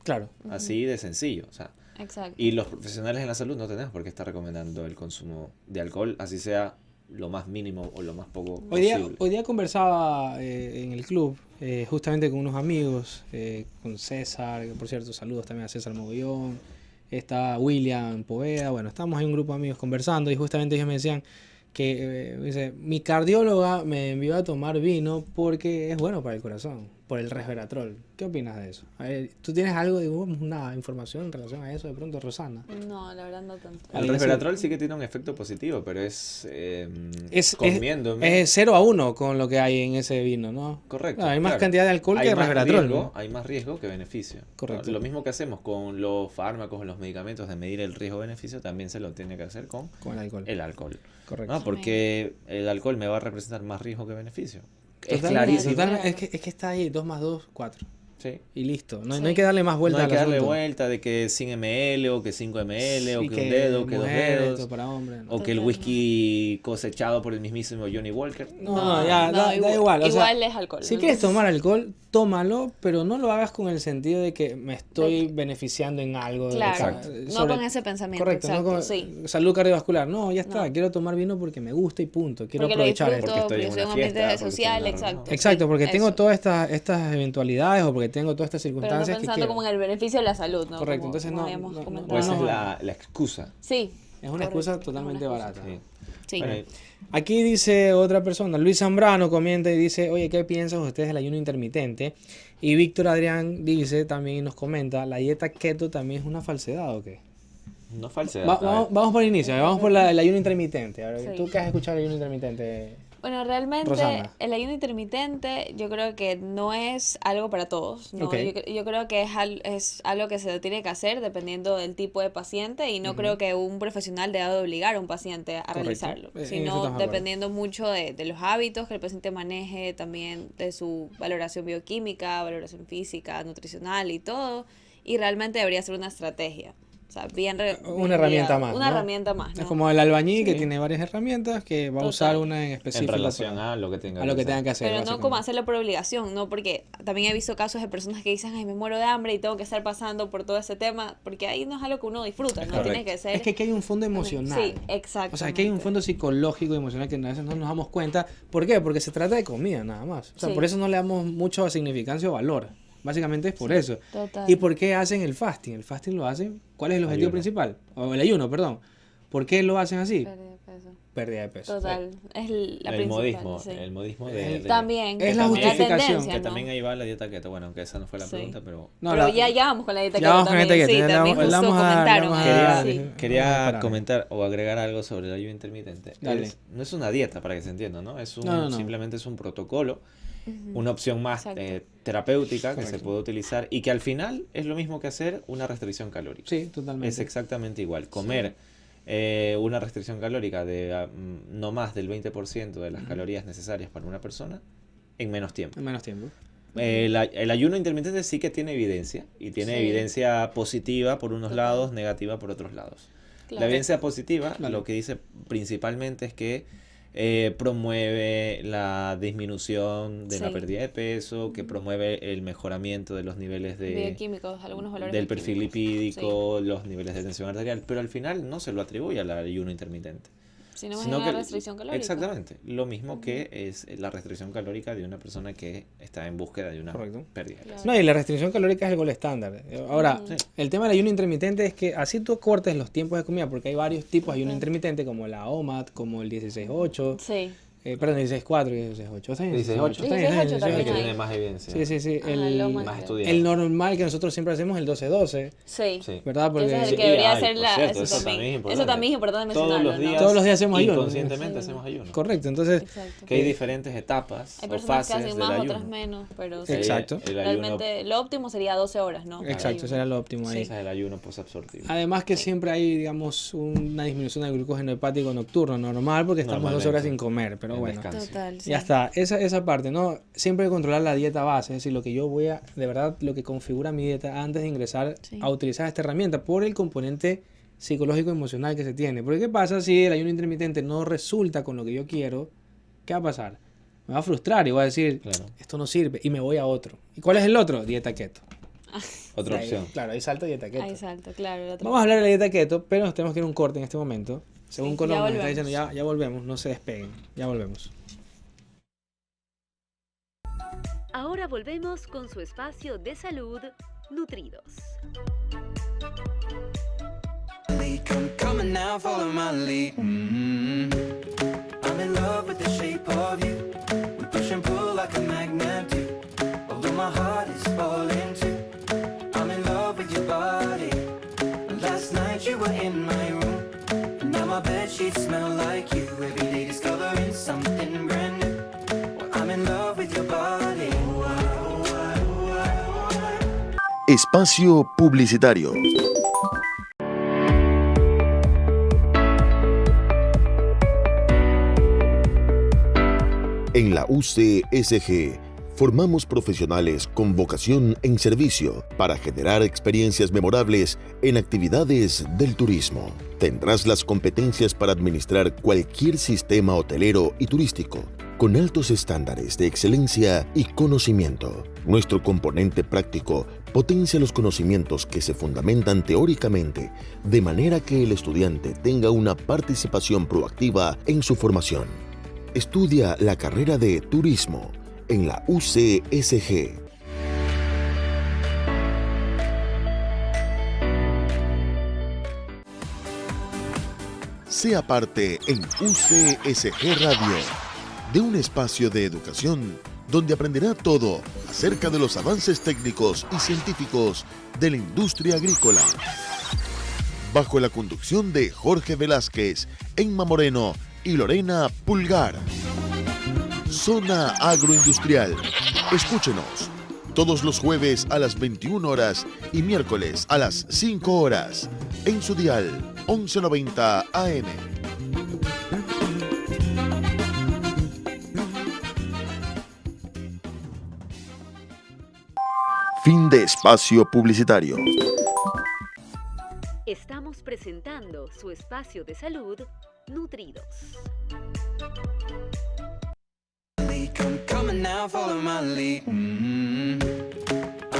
Claro. Así de sencillo. O sea, Exacto. Y los profesionales en la salud no tenemos por qué estar recomendando el consumo de alcohol, así sea lo más mínimo o lo más poco posible. Hoy día conversaba en el club, justamente con unos amigos, con César, que por cierto, saludos también a César Mogollón, está William Poveda, bueno, estábamos ahí un grupo de amigos conversando y justamente ellos me decían que dice, mi cardióloga me envió a tomar vino porque es bueno para el corazón, por el resveratrol. ¿Qué opinas de eso? A ver, ¿tú tienes algo, digamos, una información en relación a eso de pronto, Rosana? No, la verdad no tanto. El resveratrol sí que tiene un efecto positivo, pero es comiendo. Es 0-1 con lo que hay en ese vino, ¿no? Correcto. Claro, hay más claro. cantidad de alcohol que resveratrol, ¿no? Hay más riesgo que beneficio. Correcto. Lo mismo que hacemos con los fármacos o los medicamentos de medir el riesgo-beneficio, también se lo tiene que hacer con el alcohol. El alcohol. Correcto. ¿No? Porque el alcohol me va a representar más riesgo que beneficio. Es Totalmente, clarísimo. totalmente. Es que está ahí, 2 más 2, 4. Sí. Y listo. No hay que darle más vuelta No hay al que darle asunto. vuelta de que 100 ml o que 5 ml o Sí, que un dedo, que 2 mujer, dedos. esto para hombre, no. O que el whisky cosechado por el mismísimo Johnny Walker. No, ya, da igual. O sea, igual es alcohol. si quieres tomar alcohol, tómalo, pero no lo hagas con el sentido de que me estoy beneficiando en algo. Claro, Exacto. no con ese pensamiento. Correcto, Exacto, no con sí. salud cardiovascular. No, ya está, No. quiero tomar vino porque me gusta y punto. Quiero Porque lo aprovechar esto. disfruto, Porque estoy en porque soy una un ambiente fiesta, porque social, estoy en una exacto. Exacto, porque tengo eso. todas estas eventualidades o porque tengo todas estas Pero no circunstancias que pensando quiero. como en el beneficio de la salud, ¿no? Correcto, Como- entonces como no, habíamos no, comentado. O esa no, es no. la excusa. Sí. Es una correcto, excusa es totalmente una excusa. barata. Sí. Sí. Bueno, Aquí dice otra persona, Luis Zambrano comenta y dice, oye, ¿qué piensan ustedes del ayuno intermitente? Y Víctor Adrián dice también y nos comenta, ¿la dieta keto también es una falsedad o qué? no falsedad. a ver. Vamos por el inicio, vamos por el ayuno intermitente. A ver, Sí. ¿tú qué has escuchado del ayuno intermitente? Bueno, realmente Rosana. el ayuno intermitente yo creo que no es algo para todos, ¿no? Ok. Yo creo que es algo que se tiene que hacer dependiendo del tipo de paciente y no creo que un profesional deba de obligar a un paciente a realizarlo, En eso sino estamos de acuerdo. dependiendo mucho de los hábitos que el paciente maneje, también de su valoración bioquímica, valoración física, nutricional y todo, y realmente debería ser una estrategia. O sea, Una herramienta más, Una ¿no? herramienta más, Es ¿no? como el albañil que Sí. tiene varias herramientas que va a Total. usar una en En específico relación para- a lo que tenga a lo que hacer. tenga que hacer. Pero no como básicamente. hacerlo por obligación, ¿no? Porque también he visto casos de personas que dicen, ay, me muero de hambre y tengo que estar pasando por todo ese tema, porque ahí no es algo que uno disfruta, ¿no? Tiene correcto. que ser... Es que aquí hay un fondo emocional. Sí, exacto. O sea, aquí hay un fondo psicológico y emocional que a veces no nos damos cuenta. ¿Por qué? Porque se trata de comida nada más. O sea, Sí. por eso no le damos mucho significancia o valor. Básicamente es por eso. Total. ¿Y por qué hacen el fasting? El fasting lo hacen. ¿Cuál es el objetivo Ayuno. principal? O el ayuno, perdón. ¿Por qué lo hacen así? Pérdida de peso. Pérdida de peso. Total. Es la el principal. modismo, sí. el modismo También. Es que la también justificación. tendencia, Que ¿no? también ahí va la dieta keto. Bueno, aunque esa no fue la Sí. pregunta, pero No, Pero la- ya vamos con la dieta ya keto vamos con la también. dieta keto, Sí, ya le también vamos- le justo vamos a- le comentaron. vamos a ahí, dar- sí. Vamos a quería parar. comentar o agregar algo sobre el ayuno intermitente. Dale. No es una dieta, para que se entienda, ¿no? No. Simplemente es un protocolo, Ujú. una opción más Exacto. terapéutica que se Correcto. puede utilizar y que al final es lo mismo que hacer una restricción calórica. Sí, totalmente. Es exactamente igual. Comer una restricción calórica de no más del 20% de las calorías necesarias para una persona en menos tiempo. En menos tiempo. El ayuno intermitente sí que tiene evidencia y tiene Sí. evidencia positiva por unos Total. lados, negativa por otros lados. Claro. La evidencia positiva Claro. lo que dice principalmente es que promueve la disminución de la Sí. pérdida de peso, que promueve el mejoramiento de los niveles Bioquímicos, algunos valores del perfil bioquímicos. lipídico, los niveles de tensión arterial, pero al final no se lo atribuye al ayuno intermitente. Sí. Sino más Sino bien una que- restricción calórica. Exactamente, lo mismo que es la restricción calórica de una persona que está en búsqueda de una Correcto. pérdida de peso. Claro. No, y la restricción calórica es el gol estándar. Ahora, Ujú. el tema del ayuno intermitente es que así tú cortes los tiempos de comida, porque hay varios tipos de ayuno Ujú. intermitente, como la OMAD, como el 16-8, Sí. perdón, 16-4 y 16-8. ¿Está bien? 16-8. Está bien, está bien, 16-8 está bien. El que también hay. tiene más evidencia. Sí, sí, sí. Ajá, El, lo más estudiado. el normal que nosotros siempre hacemos es el 12-12, Sí. Sí. ¿verdad? Porque Ese es el Sí, que debería ay, ser por la... cierto, eso también. es importante. Eso también es importante Todos mencionarlo, los ¿no? días, Todos los días hacemos ayuno. inconscientemente Sí. hacemos ayuno. correcto, entonces, Exacto. Que hay diferentes etapas Hay o personas que fases hacen del más, ayuno. otras menos, pero sí. Exacto. El ayuno, Realmente lo óptimo sería 12 horas, ¿no? exacto, Ayuno. será lo óptimo ahí. ese es el ayuno posabsortivo. Además que siempre hay, digamos, una disminución del glucógeno hepático nocturno, normal, porque estamos 2 horas Normalmente. sin comer, pero En bueno. descanso. Total, sí. Ya está, esa parte, ¿no? Siempre hay que controlar la dieta base, es decir, lo que yo voy a, de verdad, lo que configura mi dieta antes de ingresar Sí. a utilizar esta herramienta por el componente psicológico y emocional que se tiene. Porque ¿qué pasa si el ayuno intermitente no resulta con lo que yo quiero? ¿Qué va a pasar? Me va a frustrar y voy a decir, Claro. esto no sirve y me voy a otro. ¿Y cuál es el otro? Dieta keto. Otra Ahí, opción. claro, ahí salta dieta keto. Ahí salto, claro. el otro. Vamos a hablar de la dieta keto, pero nos tenemos que ir a un corte en este momento. Según Sí, Colón ya nos está volvemos. diciendo, ya volvemos, no se despeguen, ya volvemos. Ahora volvemos con su espacio de salud, Nutridos. Come coming now, follow my lead. I'm in love with the shape of you. We push and pull like a magnet do. Although my heart is falling too. I'm in love with your body. Last night you were in my room. And now my bedsheets smell like you. Every day discovering something brand new. Well, I'm in love with your body. Espacio publicitario. En la UCSG formamos profesionales con vocación en servicio para generar experiencias memorables en actividades del turismo. Tendrás las competencias para administrar cualquier sistema hotelero y turístico con altos estándares de excelencia y conocimiento. Nuestro componente práctico potencia los conocimientos que se fundamentan teóricamente, de manera que el estudiante tenga una participación proactiva en su formación. Estudia la carrera de Turismo en la UCSG. Sea parte en UCSG Radio de un espacio de educación donde aprenderá todo acerca de los avances técnicos y científicos de la industria agrícola. Bajo la conducción de Jorge Velázquez, Emma Moreno y Lorena Pulgar. Zona Agroindustrial. Escúchenos todos los jueves a las 21 horas y miércoles a las 5 horas en su dial 1190 AM. Fin de espacio publicitario. Estamos presentando su espacio de salud, Nutridos. Come coming now, follow my lead. I'm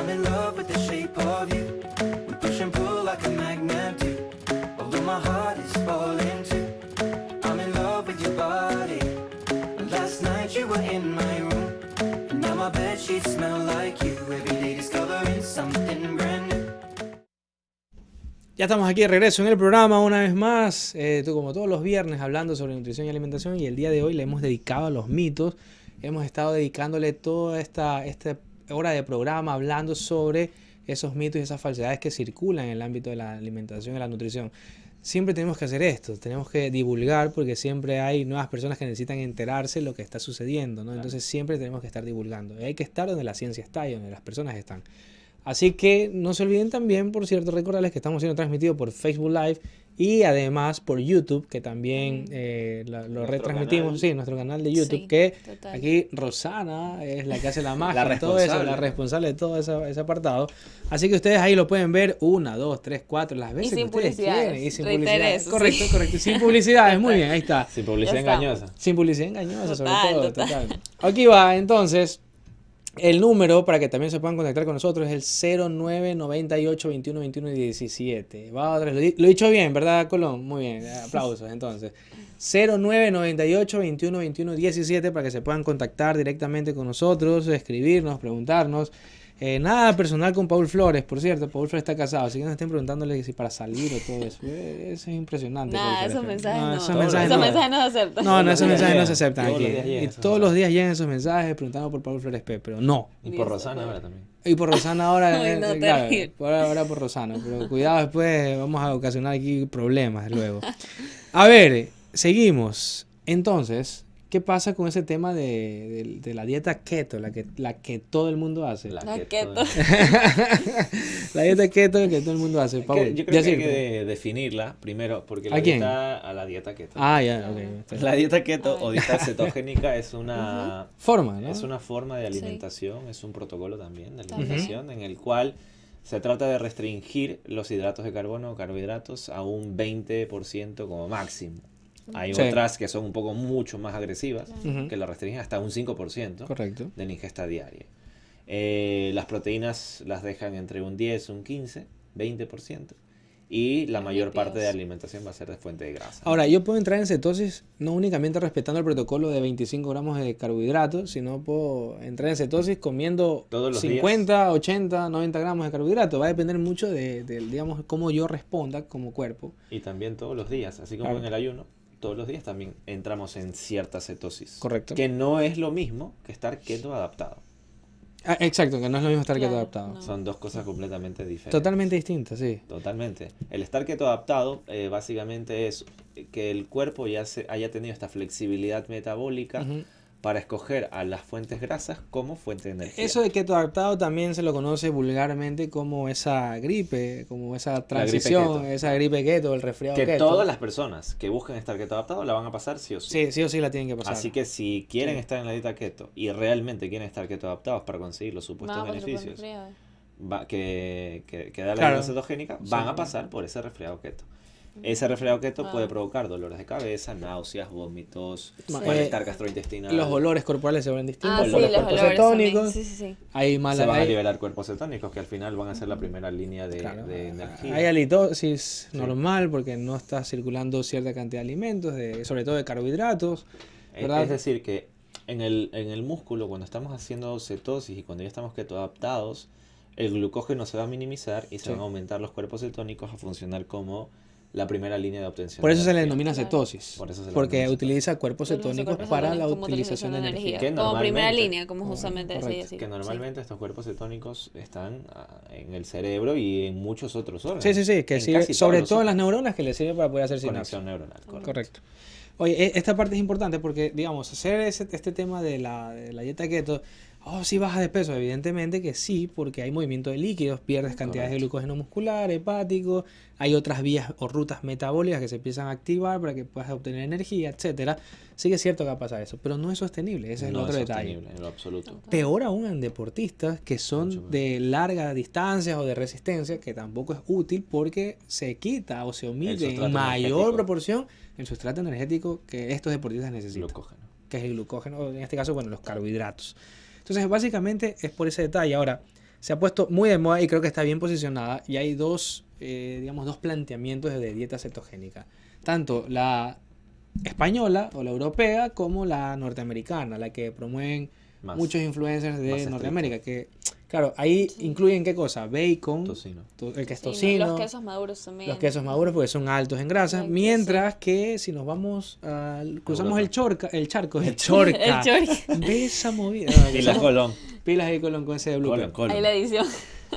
in love with the shape of you. We push and pull like a magnet do. Although my heart is falling too. I'm in love with your body. Last night you were in my room. And now my bedsheets smell like you. Every day discovering something brand new. Ya estamos aquí de regreso en el programa una vez más, como todos los viernes, hablando sobre nutrición y alimentación, y el día de hoy le hemos dedicado a los mitos. Hemos estado dedicándole toda esta hora de programa hablando sobre esos mitos y esas falsedades que circulan en el ámbito de la alimentación y la nutrición. Siempre tenemos que hacer esto, tenemos que divulgar, porque siempre hay nuevas personas que necesitan enterarse de lo que está sucediendo, ¿no? Entonces siempre tenemos que estar divulgando. Y hay que estar donde la ciencia está y donde las personas están. Así que no se olviden también, por cierto, recordarles que estamos siendo transmitidos por Facebook Live y además por YouTube, que también lo retransmitimos, canal, sí, nuestro canal de YouTube, sí, que total. Aquí Rosana es la que hace la magia, todo eso, la responsable de todo ese apartado. Así que ustedes ahí lo pueden ver 1, 2, 3, 4, las veces que ustedes quieren. Y sin publicidad. Eso, correcto, sí. Correcto. Sin publicidades, muy bien, ahí está. Sin publicidad engañosa. Sin publicidad engañosa, sobre todo. Total. Aquí va, entonces. El número para que también se puedan contactar con nosotros es el 0998 21 21 17. Va otra vez. Lo he dicho bien, ¿verdad, Colón? Muy bien, aplausos entonces. 0998 21 21 17 para que se puedan contactar directamente con nosotros, escribirnos, preguntarnos. Nada personal con Paul Flores, por cierto. Paul Flores está casado, así que no estén preguntándole si para salir o todo eso. Eso es impresionante. Nada, esos mensajes no. Esos mensajes no se aceptan. No, esos mensajes no se aceptan aquí. Y todos los días llegan esos mensajes preguntando por Paul Flores P, pero no. Y por Rosana ahora también. Y por Rosana ahora, claro, ahora por Rosana. Pero cuidado, después vamos a ocasionar aquí problemas luego. A ver, seguimos. Entonces, ¿qué pasa con ese tema de la dieta keto, la que todo el mundo hace? La keto. La dieta keto que todo el mundo hace. Paul, yo creo que hay que definirla primero, porque la dieta keto. Ah, ya, ok. La dieta keto o dieta cetogénica es una forma, ¿no? Es una forma de alimentación, sí. Es un protocolo también de alimentación en el cual se trata de restringir los hidratos de carbono o carbohidratos a un 20% como máximo. Hay otras que son un poco mucho más agresivas, que lo restringen hasta un 5% Correcto. de la ingesta diaria. Las proteínas las dejan entre un 10, un 15, 20%. Y la Los mayor parte de lípidos. alimentación va a ser de fuente de grasa. Ahora, yo puedo entrar en cetosis no únicamente respetando el protocolo de 25 gramos de carbohidratos, sino puedo entrar en cetosis comiendo Todos los 50, 80, 90 gramos de carbohidratos. Va a depender mucho de, digamos, cómo yo responda como cuerpo. Y también todos los días, así como Claro. en el ayuno, todos los días también entramos en cierta cetosis. Correcto. Que no es lo mismo que estar keto adaptado. Ah, exacto, que no es lo mismo estar keto Claro, adaptado. no. Son dos cosas completamente diferentes. Totalmente distintas, sí. Totalmente. El estar keto adaptado básicamente es que el cuerpo ya haya tenido esta flexibilidad metabólica Ujú. para escoger a las fuentes grasas como fuente de energía. Eso de keto adaptado también se lo conoce vulgarmente como esa gripe, como esa gripe transición, keto. esa gripe keto, el resfriado Que keto. todas las personas que busquen estar keto adaptado la van a pasar sí o sí. Sí, sí o sí la tienen que pasar. Así que si quieren Sí. estar en la dieta keto y realmente quieren estar keto adaptados para conseguir los supuestos Vamos a pasar por beneficios resfriado. que da la Claro. dieta cetogénica, Sí. van a pasar por ese resfriado keto. Ese resfriado keto Ah. puede provocar dolores de cabeza, náuseas, vómitos, Sí. malestar gastrointestinal. Los olores corporales se ven distintos Ah, sí, por los los cuerpos olores también. cetónicos. Sí, sí, sí. Hay mala, Se van a hay- liberar cuerpos cetónicos que al final van a ser la primera línea de, claro, de energía. hay halitosis Sí. normal porque no está circulando cierta cantidad de alimentos, sobre todo de carbohidratos. ¿verdad? Es decir, que en el músculo, cuando estamos haciendo cetosis y cuando ya estamos keto adaptados, el glucógeno se va a minimizar y se Sí. van a aumentar los cuerpos cetónicos a funcionar como la primera línea de obtención. Por de eso se le energía. denomina Claro. cetosis. Por eso se le Porque denomina utiliza cuerpos cetónicos para la utilización de energía. Que Como primera normalmente- línea, como justamente Correcto. decía así. Que normalmente estos cuerpos cetónicos están en el cerebro y en muchos otros órganos. Sí, sí, sí, que En sirve, casi sobre todos todo en los las neuronas que le sirve para poder hacer sinapsis. conexión neuronal. Correcto. Correcto. Oye, esta parte es importante porque, digamos, hacer este tema de la dieta keto, sí baja de peso, evidentemente que sí, porque hay movimiento de líquidos, pierdes cantidades de Correcto. glucógeno muscular, hepático, hay otras vías o rutas metabólicas que se empiezan a activar para que puedas obtener energía, etcétera. Sí que es cierto que va a pasar eso, pero no es sostenible, ese es el No otro es detalle. sostenible en lo absoluto. Peor aún en deportistas que Mucho son peor. de larga distancia o de resistencia, que tampoco es útil porque se quita o se omite sustrato en mayor energético. proporción el sustrato energético que estos deportistas necesitan, Glucógeno. que es el glucógeno, o en este caso, bueno, los carbohidratos. Entonces, básicamente es por ese detalle. Ahora, se ha puesto muy de moda y creo que está bien posicionada y hay dos planteamientos de dieta cetogénica. Tanto la española o la europea como la norteamericana, la que promueven Más muchos influencers más de estricto. Norteamérica, que claro, ahí incluyen qué cosa, bacon, tocino. el que es Sí, no, tocino, los quesos maduros también. los quesos maduros porque son altos en grasa, Exacto, mientras que si nos vamos cruzamos Europa. el charco, el chorca, El chorca. de esa movida, Y la colón. pilas ahí con ese blooper. Colón. Ahí la edición.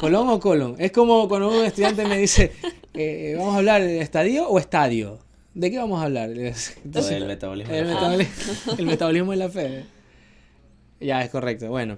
¿Colón o colon? Es como cuando un estudiante me dice, vamos a hablar de estadio o estadio. ¿De qué vamos a hablar? Entonces, El metabolismo. el metabolismo de la fe. Ya, es correcto. Bueno,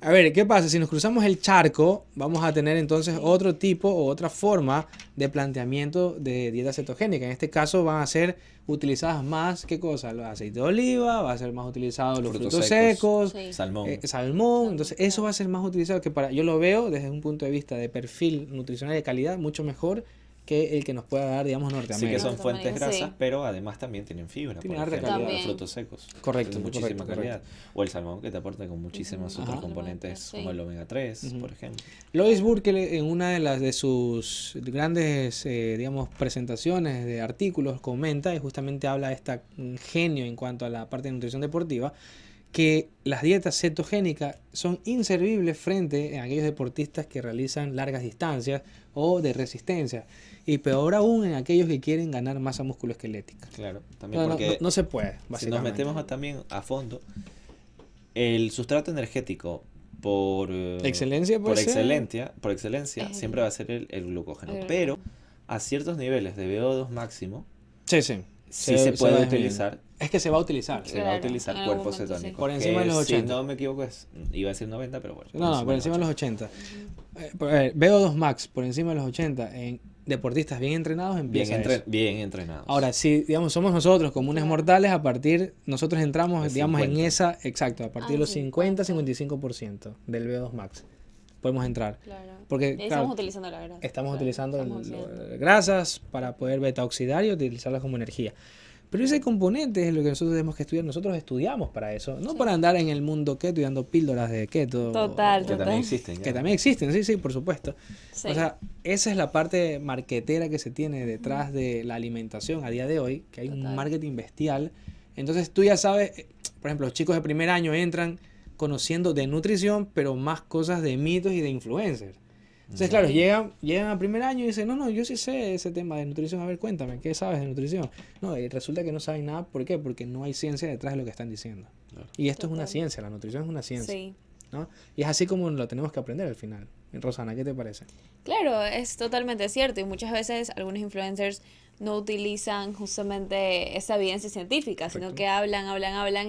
a ver, ¿qué pasa? Si nos cruzamos el charco, vamos a tener entonces otro tipo o otra forma de planteamiento de dieta cetogénica. En este caso van a ser utilizadas más, ¿qué cosa? Los aceites de oliva, va a ser más utilizados los frutos secos, Sí. Salmón. salmón. Entonces eso va a ser más utilizado que yo lo veo desde un punto de vista de perfil nutricional de calidad mucho mejor que el que nos pueda dar, digamos, Sí Norteamérica. que son fuentes Sí. grasas, pero además también tienen fibra. Tienen por harta ejemplo, calidad. los frutos secos. Correcto, De muchísima correcto, calidad. O el salmón que te aporta con muchísimos Ujú. otros Ajá. componentes Sí. como el omega 3, Ujú. por ejemplo. Lois Burke en una de sus grandes digamos presentaciones de artículos comenta y justamente habla de esta genio en cuanto a la parte de nutrición deportiva que las dietas cetogénicas son inservibles frente a aquellos deportistas que realizan largas distancias o de resistencia y peor aún en aquellos que quieren ganar masa musculoesquelética. Claro, también No, porque no se puede, si nos básicamente. metemos también a fondo, el sustrato energético por Excelencia, por puede ser. excelencia El- siempre va a ser el glucógeno, el- pero a ciertos niveles de VO2 máximo Sí, sí. sí se puede va utilizar. Es que se va a utilizar. Se va a Claro, utilizar en algún cuerpos momento sí. cetónicos. Por encima de que, los 80. Si no me equivoco, iba a decir 90, pero bueno. No, por encima de los 80. VO2 max por encima de los 80 en deportistas bien entrenados empieza eso. Bien entrenados. Ahora, si digamos somos nosotros comunes mortales, nosotros entramos, De digamos, en 50. esa, exacto, a partir de los 50. 50-55% del VO2 max. Podemos entrar. Claro. Porque Y ahí claro, estamos utilizando la grasa. estamos Claro, utilizando estamos haciendo. grasas para poder beta oxidar y utilizarlas como energía. Pero ese componente es lo que nosotros tenemos que estudiar. Nosotros estudiamos para eso, no para andar en el mundo keto y dando píldoras de keto. Total, Que también existen. ya. Que también existen, sí, por supuesto. Sí. O sea, esa es la parte marketera que se tiene detrás de la alimentación a día de hoy, que hay un Total. marketing bestial. Entonces tú ya sabes, por ejemplo, los chicos de primer año entran conociendo de nutrición, pero más cosas de mitos y de influencers. Entonces, claro, llegan a primer año y dicen, no, yo sí sé ese tema de nutrición, a ver, cuéntame, ¿qué sabes de nutrición? No, y resulta que no saben nada, ¿por qué? Porque no hay ciencia detrás de lo que están diciendo. Claro. Y esto es una Total. ciencia, la nutrición es una ciencia, Sí. ¿no? Y es así como lo tenemos que aprender al final. Rosana, ¿qué te parece? Claro, es totalmente cierto y muchas veces algunos influencers no utilizan justamente esa evidencia científica, sino Correcto. que hablan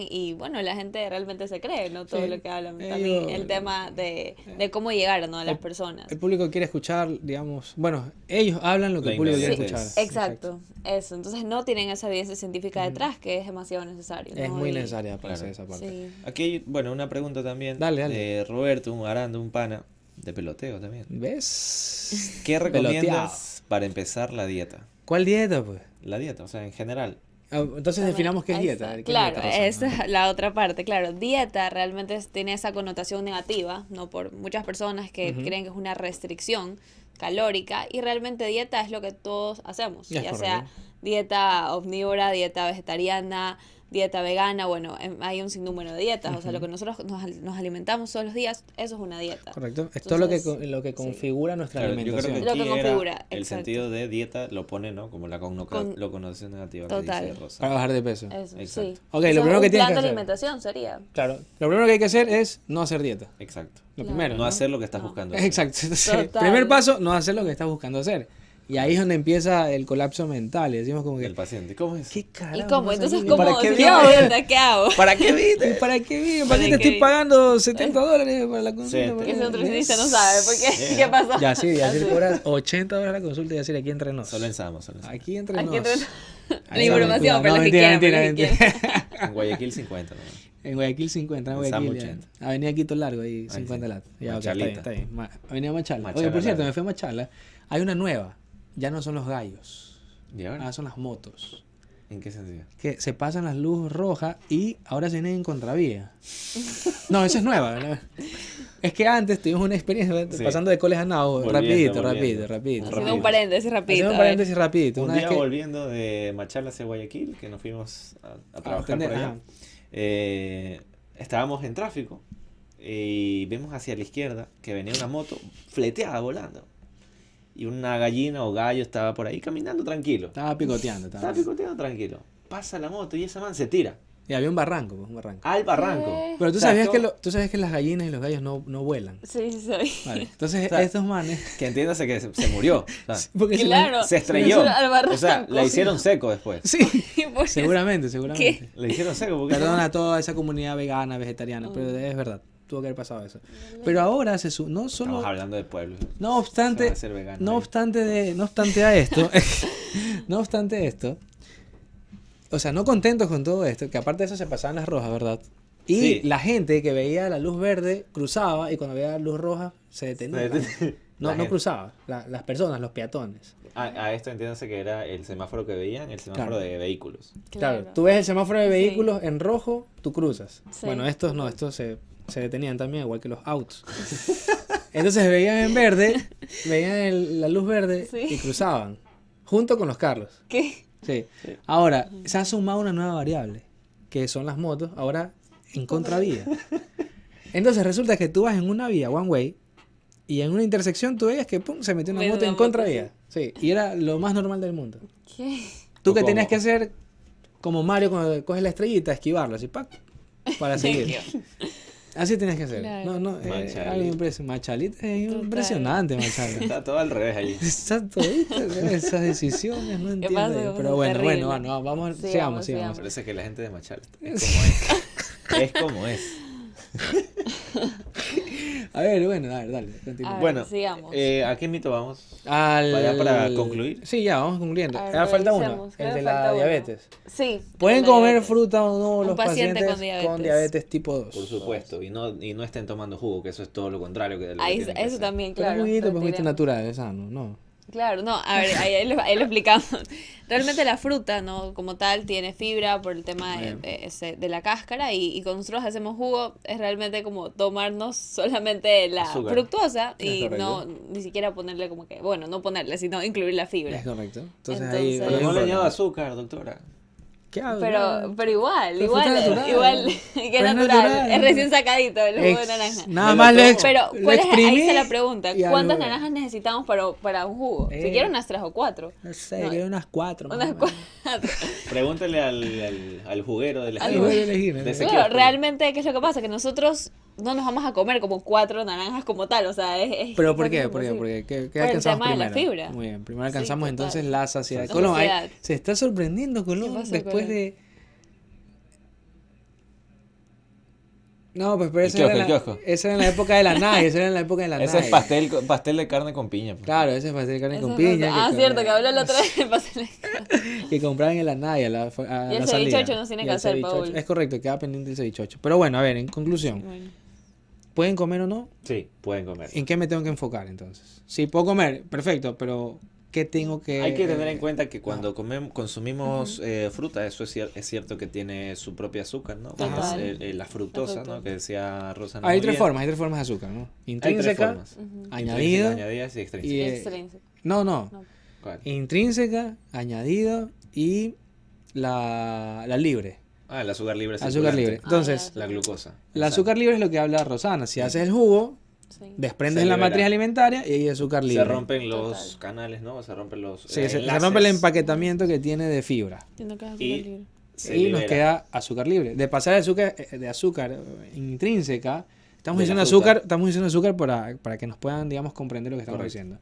y bueno, la gente realmente se cree, ¿no? Todo Sí, lo que hablan. ellos- También el tema de cómo llegar, ¿no? A las personas. El público quiere escuchar, digamos, bueno, ellos hablan lo que La el público quiere inmediatez. escuchar. Exacto, eso. Entonces no tienen esa evidencia científica detrás que es demasiado necesario. Es ¿no? muy Y- necesaria para Claro. hacer esa parte. Sí. Aquí hay, bueno, una pregunta también Dale. de Roberto, un arando, un pana, de peloteo también. ¿Ves? ¿Qué Peloteado. recomiendas para empezar la dieta? ¿Cuál dieta, pues? La dieta, o sea, en general. Entonces definamos qué es Ahí dieta. está. ¿Qué es Claro, dieta, Rosana? esa es la otra parte. Claro, dieta realmente tiene esa connotación negativa, ¿no? Por muchas personas que Ujú. creen que es una restricción calórica y realmente dieta es lo que todos hacemos, Es ya correcto. sea dieta omnívora, dieta vegetariana, dieta vegana, bueno, hay un sinnúmero de dietas, o sea, lo que nosotros nos alimentamos todos los días, eso es una dieta. Correcto. Es todo lo que, Entonces, lo que configura nuestra Claro, yo creo alimentación. que Lo que aquí era configura, el exacto. sentido de dieta lo pone, ¿no? Como la Con- connotación negativa Total. que dice Rosa. Para bajar de peso. Eso, Exacto. sí. Ok, Eso lo es primero un que tienes plan que de hacer. alimentación sería. Claro. Lo primero que hay que hacer es no hacer dieta. Exacto. Lo Claro. primero. No hacer lo que estás No. buscando hacer. Exacto. Entonces, Total. primer paso, no hacer lo que estás buscando hacer. Y ahí es donde empieza el colapso mental. Y decimos como que, Del paciente. ¿Cómo es? ¿qué carajo? ¿Y cómo? pasa Entonces, aquí? ¿cómo? ¿Para qué Si vine? tengo dieta, ¿qué hago? ¿Para qué vine? ¿Y para qué viene? ¿Para ¿Para qué te qué estoy viene? pagando $70 para la consulta? Sí, ¿Por Que qué? ese nutricionista no sabe, ¿por qué? ¿Qué pasó? Ya sí, ya sí Así. cobras $80 la consulta y así aquí entre nos. Solo en Samo, solo en Samo. Aquí entre Aquí nos. entre- Ahí La está, información, cuidado. pero No, los que mentira, quieran, pero los que mentira. En Guayaquil 50, ¿no? En Guayaquil 50, en En Samo Guayaquil. 80. Avenida Quito Largo, ahí Ahí 50 sí. latas. Ya, ok, Machalita. está bien. Avenida Machala. Oye, Machala por cierto, Largo. me fui a Machala. Hay una nueva. Ya no son los gallos. ¿Y ahora? Ahora son las motos. ¿En qué sentido? Que se pasan las luces rojas y ahora se vienen en contravía. No, esa es nueva, ¿verdad? Es que antes tuvimos una experiencia Sí. pasando de Coles a Nao. Volviendo. Rapidito. Haciendo Rápido. un paréntesis rapidito. Hacemos un a ver. paréntesis rapidito. Un Una vez día que... volviendo de Machala hacia Guayaquil, que nos fuimos a trabajar atender, por allá, ajá. estábamos en tráfico y vemos hacia la izquierda que venía una moto fleteada volando. Y una gallina o gallo estaba por ahí caminando tranquilo. Estaba picoteando. Estaba picoteando tranquilo. Pasa la moto y ese man se tira Y había un barranco, pues, un barranco. al barranco. ¿Qué? Pero tú O sea, sabías, todo- tú sabías que las gallinas y los gallos no vuelan. Sí, sí, soy. Vale. Entonces, O sea, estos manes... Que entiéndase que se murió. O sea, Porque se Claro. se estrelló. Al barranco. O sea, la hicieron seco después. Sí, Por eso. seguramente. ¿Qué? La hicieron seco porque Perdón a toda esa comunidad vegana, vegetariana, pero es verdad, tuvo que haber pasado eso. Pero ahora no estamos solo, hablando de pueblos. no obstante, Se va a hacer vegano no ahí. obstante a esto, no obstante esto, o sea, no contentos con todo esto, que aparte de eso se pasaban las rojas, ¿verdad? Y Sí. la gente que veía la luz verde cruzaba y cuando veía la luz roja se detenía. La No gente. cruzaba, las personas, los peatones. A esto entiéndase que era el semáforo que veían, el semáforo Claro. de vehículos. Claro, tú ves el semáforo de Sí. vehículos en rojo, tú cruzas. Sí. Bueno, estos no, estos se detenían también, igual que los autos. Entonces veían en verde, veían la luz verde Sí. y cruzaban, junto con los carros. ¿Qué? Sí. Ahora, se ha sumado una nueva variable, que son las motos, ahora en contravía. Entonces resulta que tú vas en una vía, one way, y en una intersección tú veías que pum, se metió una Ves moto una en moto, contravía. Sí, y era lo más normal del mundo. ¿Qué? Tú O que como- tenías que hacer como Mario cuando coges la estrellita, esquivarla, así, ¡pac! Para seguir. Así tenías que hacer. Claro. No, Machalita. algo Machalita es impresionante, Machalita. Está todo al revés allí. Exacto, ¿viste? Esas decisiones, no entiendo. pasa? yo. ¿Qué Pero pasa? bueno, Terrible. vamos, Sigamos, sigamos. Parece que la gente de Machala es como es. Es como es. A ver, bueno, dale, continúa. A ver, Bueno, sigamos. ¿a qué mito vamos? Al... para concluir. Sí, ya, vamos concluyendo. A ver, Ahora falta uno, revisemos, creo el que de la falta uno. diabetes. Sí. ¿Pueden la comer diabetes. fruta o no Un los paciente pacientes con diabetes. tipo 2? Por supuesto. Y no estén tomando jugo, que eso es todo lo contrario que de lo que Ahí, tienen que eso hacer. también, Pero claro. juguito, pues juguito retiremos. natural, es sano, ¿no? Claro, no, a ver, ahí lo explicamos. Realmente la fruta, ¿no? Como tal, tiene fibra por el tema de la cáscara y cuando nosotros hacemos jugo es realmente como tomarnos solamente la Azúcar. fructuosa Es y correcto. no ni siquiera ponerle como que, bueno, no ponerle, sino incluir la fibra. Es correcto. Entonces, Entonces- ahí... Pero Pero ahí no hay le un añado problema. azúcar, doctora. ¿Qué hago? Pero igual, Pero fruta natural. que Pero es natural, natural. es recién sacadito el jugo de Ex- naranja. Nada Me más lo lo, tomo. ex- Pero, lo ¿cuál es? Ahí exprimí está la pregunta. y al ¿Cuántas jugo. naranjas necesitamos para un jugo? Si Eh. quiero unas 3 o 4. No sé, No, quiero unas 4. Unas 4. Pregúntele al juguero del Al estilo. juguero De ese Bueno, kiosco. realmente, ¿qué es lo que pasa? Que nosotros no nos vamos a comer como 4 naranjas como tal, o sea, es ¿Pero por casi qué? ¿Por qué? imposible. ¿Qué Por el alcanzamos tema de la primero? fibra. Muy bien, primero Sí, alcanzamos total. entonces la saciedad. La Colón, saciedad. se está sorprendiendo Colón pasó, después Colón? de... No, pues pero El kiosco, el kiosco. esa era en la época de la NAI, esa era en la época de la Ese NAI. es pastel de carne con piña. Pues. Claro, ese es pastel de carne Eso con es piña. verdad. Cierto, que habló el otro día de pastel. Que compraban en la NAI a la Y el salida. cevichocho nos tiene Y que el hacer, cevichocho. Paul. Es correcto, queda pendiente el cevichocho. Pero bueno, a ver, en conclusión, Bueno. ¿pueden comer o no? Sí, pueden comer. ¿En qué me tengo que enfocar entonces? Si puedo comer, perfecto, pero ¿qué tengo que...? Hay que tener en cuenta que cuando consumimos fruta, eso es cierto que tiene su propio azúcar, ¿no? Que Total. es la fructosa, La fructosa. ¿no? Que decía Rosa. Hay muy tres bien. formas, hay tres formas de azúcar, ¿no? Hay tres Intrínseca, formas. añadido Añadidas y y... extrínsecas. Extrínseco. No. No. ¿Cuál? Intrínseca, añadido y la libre. Ah, el azúcar libre. Azúcar circulante. libre. Entonces, La glucosa. el azúcar libre es lo que habla Rosana. Si haces el jugo, Sí. desprendes Se la libera. matriz alimentaria y hay azúcar libre. Se rompen los Total. canales, ¿no? Se rompen los Sí, se enlaces. rompe el empaquetamiento que tiene de fibra. Entiendo que es azúcar Y libre. se Y nos libera. queda azúcar libre. De pasar de azúcar intrínseca, estamos De diciendo la fruta. azúcar para que nos puedan, digamos, comprender lo que estamos Correcto. diciendo.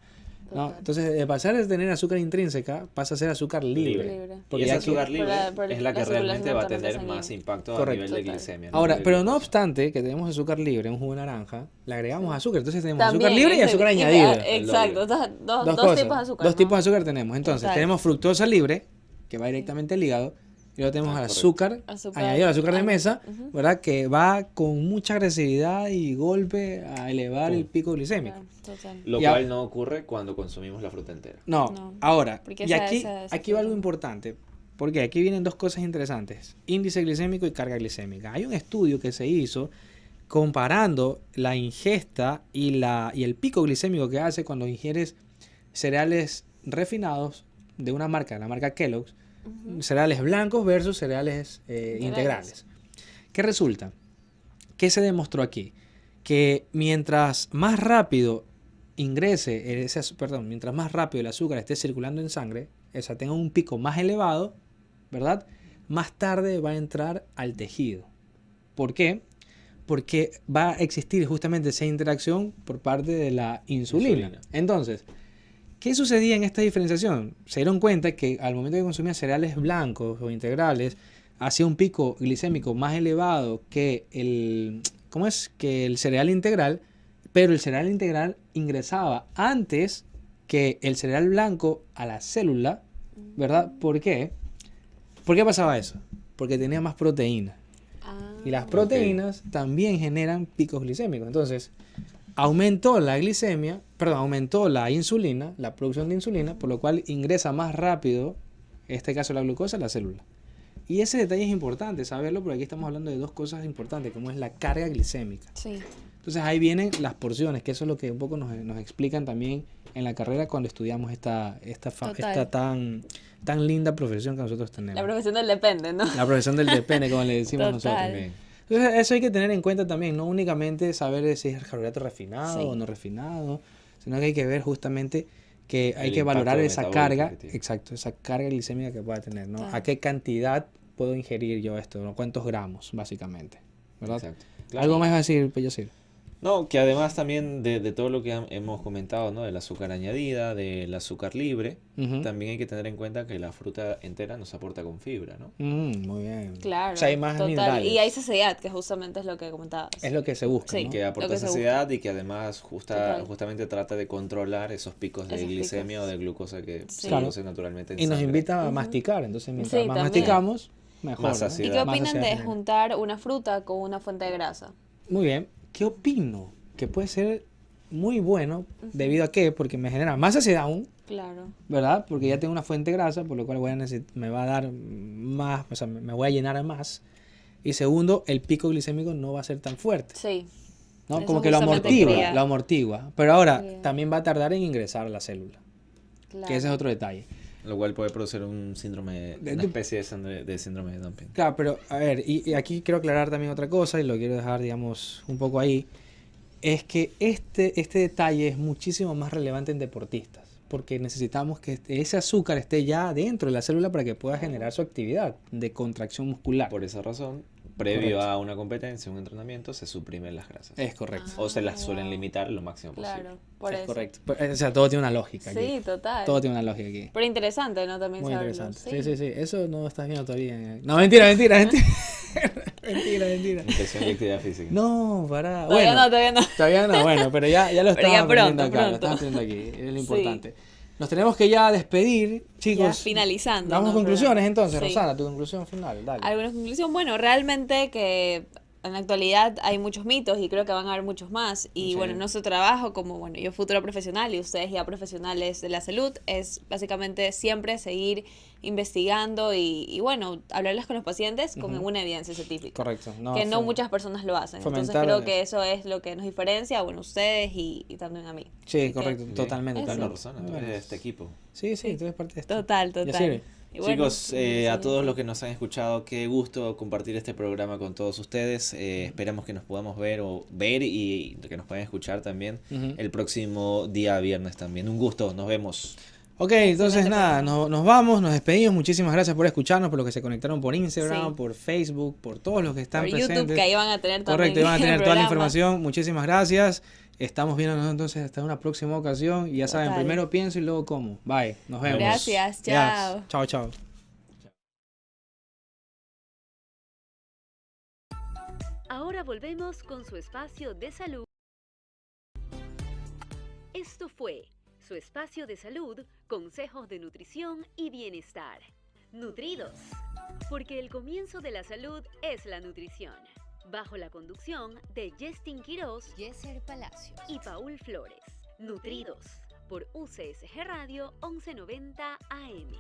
¿no? Total. Entonces, de pasar de tener azúcar intrínseca, pasa a ser azúcar libre. Libre. Porque Y ya ese que- azúcar libre por es la que la realmente circulación va a de la tener torrenta más sanguínea. impacto a Correcto. nivel de Total. glicemia. ¿no? Ahora, De pero no glucosa. obstante que tenemos azúcar libre en un jugo de naranja, le agregamos azúcar. Entonces tenemos También, azúcar libre y ese- azúcar y- añadido. Exacto, dos cosas. tipos de azúcar. Dos ¿no? tipos de azúcar tenemos. Entonces, Total. tenemos fructosa libre, que va directamente al hígado, y luego tenemos Ah, al correcto. azúcar, Azúcar- añadido al azúcar de mesa, Ujú. ¿verdad? Que va con mucha agresividad y golpe a elevar el pico glicémico. Claro, total. Lo Y a- cual no ocurre cuando consumimos la fruta entera. No, No. ahora, Porque y esa- aquí, esa aquí va algo fibra. importante, porque aquí vienen dos cosas interesantes, índice glicémico y carga glicémica. Hay un estudio que se hizo comparando la ingesta y el pico glicémico que hace cuando ingieres cereales refinados de una marca, la marca Kellogg's, cereales blancos versus cereales integrales. ¿Qué resulta? ¿Qué se demostró aquí? Que mientras más rápido mientras más rápido el azúcar esté circulando en sangre, o sea, tenga un pico más elevado, ¿verdad? Más tarde va a entrar al tejido. ¿Por qué? Porque va a existir justamente esa interacción por parte de la insulina. Entonces, ¿qué sucedía en esta diferenciación? Se dieron cuenta que al momento que consumían cereales blancos o integrales, hacía un pico glicémico más elevado que que el cereal integral, pero el cereal integral ingresaba antes que el cereal blanco a la célula, ¿verdad? ¿Por qué? ¿Por qué pasaba eso? Porque tenía más proteína. Y las proteínas también generan picos glicémicos. Entonces, aumentó la insulina, la producción de insulina, por lo cual ingresa más rápido, en este caso la glucosa, a la célula. Y ese detalle es importante saberlo, porque aquí estamos hablando de dos cosas importantes, como es la carga glicémica. Sí. Entonces ahí vienen las porciones, que eso es lo que un poco nos explican también en la carrera cuando estudiamos esta tan linda profesión que nosotros tenemos. La profesión del depende, ¿no? La profesión del depende, como le decimos Total. nosotros. Bien. Entonces eso hay que tener en cuenta también, no únicamente saber si es el carbohidrato refinado Sí. o no refinado, sino que hay que ver justamente que hay El que valorar impacto esa metabólico carga, que tiene. exacto, esa carga glicémica que pueda tener, ¿no? Claro. ¿A qué cantidad puedo ingerir yo esto? ¿No? ¿Cuántos gramos, básicamente? ¿Verdad? Exacto. Claro. ¿Algo más va a decir, Pellocir? No, que además también de todo lo que hemos comentado, ¿no? Del azúcar añadida, del azúcar libre, Ujú. también hay que tener en cuenta que la fruta entera nos aporta con fibra, ¿no? Muy bien. Claro. O sea, hay más total. minerales. Y hay saciedad, que justamente es lo que comentabas. Es lo que se busca, Sí. ¿no? Que aporta Lo que se saciedad y que además Total. justamente trata de controlar esos picos de Esos glicemia picos. o de glucosa que Sí. se Claro. producen naturalmente en Y nos sangre. invita a masticar, entonces mientras Sí, más también. masticamos, mejor. Más ¿no? saciedad. ¿Y qué Más opinan saciedad de tenemos. juntar una fruta con una fuente de grasa? Muy bien. ¿Qué opino? Que puede ser muy bueno, debido a qué, porque me genera más saciedad aún, Claro. ¿verdad? Porque ya tengo una fuente de grasa, por lo cual me va a dar más, o sea, me voy a llenar más. Y segundo, el pico glicémico no va a ser tan fuerte, Sí. ¿no? Eso Como que lo justamente amortigua, quería. lo amortigua. Pero ahora, Bien. también va a tardar en ingresar a la célula, Claro. que ese es otro detalle. Lo cual puede producir un síndrome, una especie de síndrome de dumping. Claro, pero a ver, y aquí quiero aclarar también otra cosa, y lo quiero dejar, digamos, un poco ahí, es que este detalle es muchísimo más relevante en deportistas, porque necesitamos que ese azúcar esté ya dentro de la célula para que pueda generar su actividad de contracción muscular. Por esa razón, previo Correcto. a una competencia, un entrenamiento, se suprimen las grasas. Es correcto. O se las suelen limitar lo máximo posible. Claro, por Es eso. correcto. O sea, todo tiene una lógica aquí. Sí, total. Todo tiene una lógica aquí. Pero interesante, ¿no? También Muy saberlo. interesante. Sí, sí, sí. Eso no estás viendo todavía. No, mentira. Mentira. Nutrición y actividad física. No, pará. Todavía Bueno, no, todavía no. todavía no, bueno, pero ya lo Pero estamos ya aprendiendo pronto, acá, lo pronto. estamos aprendiendo aquí, es lo Sí. importante. Nos tenemos que ya despedir, chicos. Ya finalizando. Damos ¿no? conclusiones entonces, Sí. Rosana, tu conclusión final, dale. ¿Alguna conclusión? Bueno, realmente que en la actualidad hay muchos mitos y creo que van a haber muchos más. Y Sí. bueno, nuestro trabajo como, bueno, yo futura profesional y ustedes ya profesionales de la salud es básicamente siempre seguir investigando y bueno, hablarles con los pacientes con una evidencia científica. Correcto. Que no muchas personas lo hacen. Entonces fomentar- creo que eso es lo que nos diferencia, bueno, ustedes y también a mí. Sí, Así que- correcto, Bien. totalmente. Eso. Dale, totalmente. Rosana, Muy tú bueno. eres de este equipo. Sí, tú eres parte de esto. Total, Ya total. sirve. Y bueno, Chicos, sí. a todos los que nos han escuchado, qué gusto compartir este programa con todos ustedes. Esperamos que nos podamos ver y que nos puedan escuchar también Ujú. el próximo día viernes también. Un gusto, nos vemos. Ok, entonces nada, nos vamos, nos despedimos. Muchísimas gracias por escucharnos, por los que se conectaron por Instagram, Sí. por Facebook, por todos los que están Por presentes. YouTube, que ahí van a tener también Correcto, y van a el tener toda la programa. información. Muchísimas gracias. Estamos viéndonos entonces hasta una próxima ocasión. Y ya saben, Total. primero pienso y luego como. Bye, nos vemos. Gracias, Ya. chao. Chao. Ahora volvemos con su espacio de salud. Esto fue su espacio de salud, consejos de nutrición y bienestar. Nutridos, porque el comienzo de la salud es la nutrición. Bajo la conducción de Justin Quiroz, Yeser Palacios. y Paul Flores. Nutridos, por UCSG Radio 1190 AM.